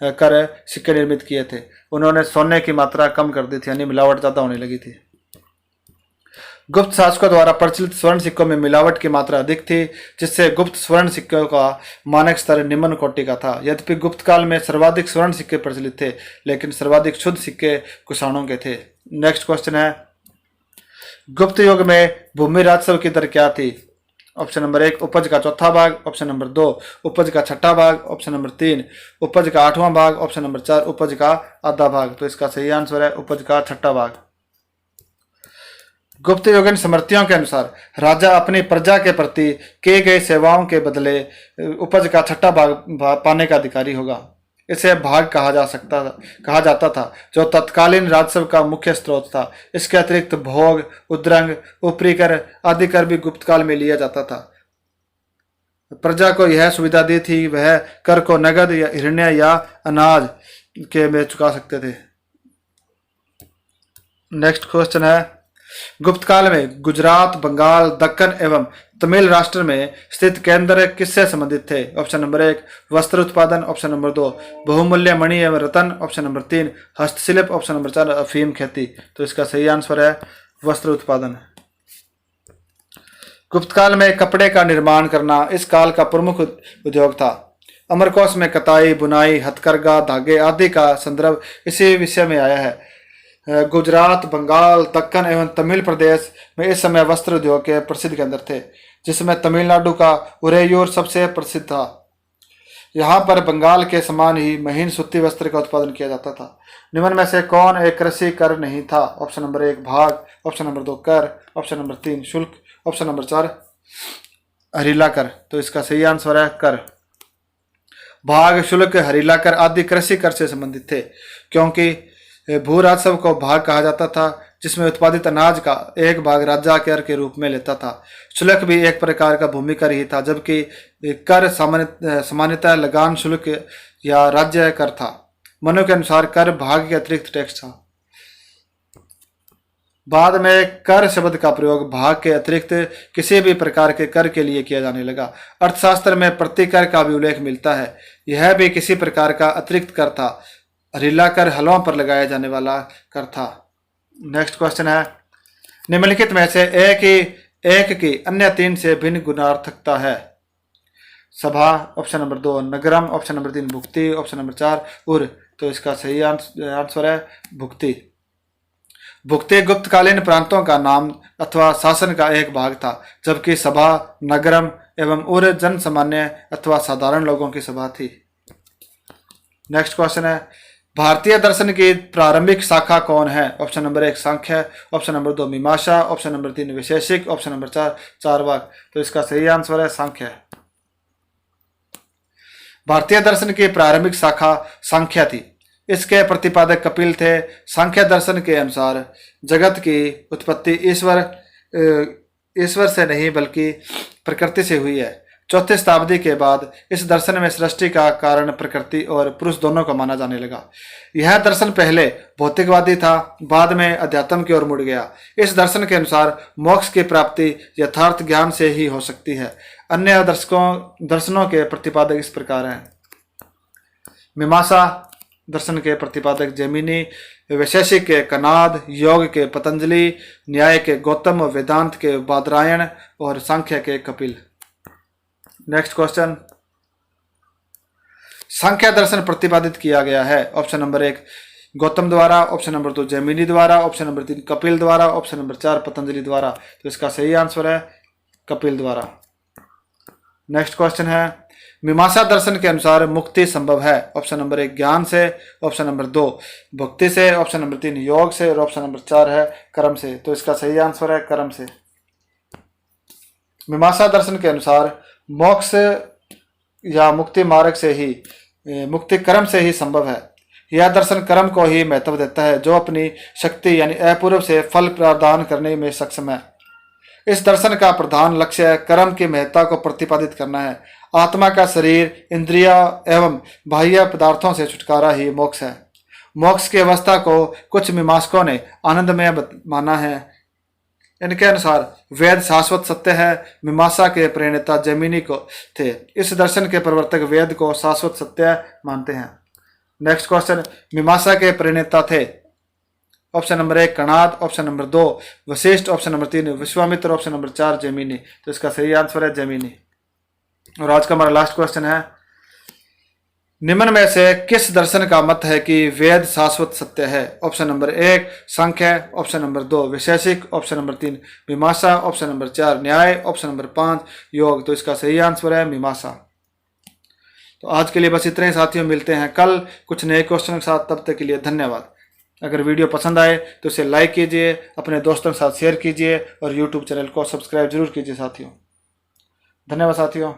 कर सिक्के निर्मित किए थे। उन्होंने सोने की मात्रा कम कर दी थी, यानी मिलावट ज्यादा होने लगी थी। गुप्त शासकों द्वारा प्रचलित स्वर्ण सिक्कों में मिलावट की मात्रा अधिक थी, जिससे गुप्त स्वर्ण सिक्कों का मानक स्तर निम्न कोटि का था। यद्यपि गुप्त काल में सर्वाधिक स्वर्ण सिक्के प्रचलित थे, लेकिन सर्वाधिक शुद्ध सिक्के कुषाणों के थे। नेक्स्ट क्वेश्चन है, गुप्त युग में भूमि राजस्व की दर क्या थी? ऑप्शन नंबर 1, उपज का चौथा भाग। ऑप्शन नंबर 2, उपज का छठा भाग। ऑप्शन नंबर 3, उपज का 8वां भाग। ऑप्शन नंबर 4, उपज का आधा भाग। तो इसका सही आंसर है उपज का छठा भाग। गुप्त युगीन स्मृतियों के अनुसार राजा अपनी प्रजा के प्रति किए गए सेवाओं के बदले उपज का छठा भाग पाने का अधिकारी होगा। इसे भाग कहा जाता था, जो तत्कालीन राजस्व का मुख्य स्रोत था। इसके अतिरिक्त भोग, उद्रंग, ऊपरी कर आदि कर भी गुप्त काल में लिया जाता था। प्रजा को यह सुविधा दी थी वह कर को नगद या हिरण्य या अनाज के में चुका सकते थे। नेक्स्ट क्वेश्चन है, गुप्त काल में गुजरात, बंगाल, दक्कन एवं तमिल राष्ट्र में स्थित केंद्र किससे संबंधित थे? ऑप्शन नंबर 1, वस्त्र उत्पादन। ऑप्शन नंबर 2, बहुमूल्य मणि एवं रत्न। ऑप्शन नंबर 3, हस्तशिल्प। ऑप्शन नंबर 4, अफीम खेती। तो इसका सही आंसर है वस्त्र उत्पादन। गुप्त काल में कपड़े का निर्माण करना इस काल का प्रमुख उद्योग था। अमरकोश में कताई, बुनाई, हथकरघा, धागे आदि का संदर्भ इसी विषय में आया है। गुजरात, बंगाल, दक्कन एवं तमिल प्रदेश में इस समय वस्त्र उद्योग के प्रसिद्ध केंद्र थे, जिसमें तमिलनाडु का उरेयूर सबसे प्रसिद्ध था। यहाँ पर बंगाल के समान ही महीन सूती वस्त्र का उत्पादन किया जाता था। निम्न में से कौन एक कृषि कर नहीं था? ऑप्शन नंबर 1, भाग। ऑप्शन नंबर 2, कर। ऑप्शन नंबर 3, शुल्क। ऑप्शन नंबर 4, हरीला कर। तो इसका सही आंसर है कर। भाग, शुल्क, हरीला कर आदि कृषि कर से संबंधित थे, क्योंकि भू राजस्व को भाग कहा जाता था, जिसमें उत्पादित अनाज का एक भाग राज्य कर के रूप में लेता था। शुल्क भी एक प्रकार का भूमि कर ही था, जबकि कर सामान्यतः लगान शुल्क या राज्य कर था। मनु के अनुसार कर भाग के अतिरिक्त टैक्स था। बाद में कर शब्द का प्रयोग भाग के अतिरिक्त किसी भी प्रकार के कर के लिए किया जाने लगा। अर्थशास्त्र में प्रतिकर का भी उल्लेख मिलता है। यह भी किसी प्रकार का अतिरिक्त कर था। हरीला कर हलों पर लगाया जाने वाला कर था। नेक्स्ट क्वेश्चन है, निम्नलिखित में से एक की अन्य 3 से भिन्न गुणार्थकता है? सभा। ऑप्शन नंबर 2, नगरम। ऑप्शन नंबर 3, भुक्ति। ऑप्शन नंबर 4, उर। तो इसका सही आंसर है भुक्ति। भुक्ति गुप्तकालीन प्रांतों का नाम अथवा शासन का एक भाग था, जबकि सभा, नगरम एवं उर जन सामान्य अथवा साधारण लोगों की सभा थी। नेक्स्ट क्वेश्चन है, भारतीय दर्शन की प्रारंभिक शाखा कौन है? Option number 1, Sankhya. Option number 2, Mimamsa. Option number 3, Vaisheshika. Option number 4, Charvaka. तो इसका सही आंसर है सांख्य। भारतीय दर्शन की प्रारंभिक शाखा सांख्य थी। इसके प्रतिपादक कपिल थे। सांख्य दर्शन के अनुसार जगत की उत्पत्ति ईश्वर से नहीं बल्कि प्रकृति से हुई है। 4वीं शताब्दी के बाद इस दर्शन में सृष्टि का कारण प्रकृति और पुरुष दोनों को माना जाने लगा। यह दर्शन पहले भौतिकवादी था, बाद में अध्यात्म की ओर मुड़ गया। इस दर्शन के अनुसार मोक्ष की प्राप्ति यथार्थ ज्ञान से ही हो सकती है। अन्य दर्शनों के प्रतिपादक इस प्रकार हैं। मीमांसा दर्शन के प्रतिपादक जैमिनी, वैशेषिक के कनाद, योग के पतंजलि, न्याय के गौतम, वेदांत के बादरायण और सांख्य के कपिल। नेक्स्ट क्वेश्चन, सांख्य दर्शन प्रतिपादित किया गया है। ऑप्शन नंबर 1 गौतम द्वारा, ऑप्शन नंबर 2 जैमिनी द्वारा, ऑप्शन नंबर 3 कपिल द्वारा, ऑप्शन नंबर 4 पतंजलि द्वारा। तो इसका सही आंसर है कपिल द्वारा। नेक्स्ट क्वेश्चन है, मीमांसा दर्शन के अनुसार मुक्ति संभव है। ऑप्शन नंबर 1 ज्ञान से, ऑप्शन नंबर 2 भक्ति से, ऑप्शन नंबर 3 योग से और ऑप्शन नंबर 4 है कर्म से। तो इसका सही आंसर है कर्म से। मीमांसा दर्शन के अनुसार मोक्ष या मुक्ति मार्ग से ही, मुक्ति कर्म से ही संभव है। यह दर्शन कर्म को ही महत्व देता है जो अपनी शक्ति यानी अपूर्व से फल प्रदान करने में सक्षम है। इस दर्शन का प्रधान लक्ष्य कर्म की महत्ता को प्रतिपादित करना है। आत्मा का शरीर, इंद्रिया एवं बाह्य पदार्थों से छुटकारा ही मोक्ष है। मोक्ष की अवस्था को कुछ मीमांसकों ने आनंदमय माना है। इनके अनुसार वेद शाश्वत सत्य है। मीमांसा के प्रणेता जैमिनी को थे। इस दर्शन के प्रवर्तक वेद को शाश्वत सत्य मानते हैं। नेक्स्ट क्वेश्चन, मीमांसा के प्रणेता थे। Option number 1 Kanada, option number 2 Vashishtha, option number 3 Vishwamitra, option number 4 Jaimini. तो इसका सही आंसर है जैमिनी। और आज का हमारा लास्ट क्वेश्चन है, निम्न में से किस दर्शन का मत है कि वेद शाश्वत सत्य है। Option number 1 Sankhya, option number 2 वैशेषिक, ऑप्शन नंबर 3 मीमांसा, ऑप्शन नंबर 4 न्याय, ऑप्शन नंबर 5 योग। तो इसका सही आंसर है मीमांसा। तो आज के लिए बस इतने ही साथियों, मिलते हैं कल कुछ नए क्वेश्चन के साथ। तब तक के लिए धन्यवाद। अगर वीडियो पसंद आए तो इसे लाइक कीजिए, अपने दोस्तों के साथ शेयर कीजिए और यूट्यूब चैनल को सब्सक्राइब जरूर कीजिए साथियों। धन्यवाद साथियों।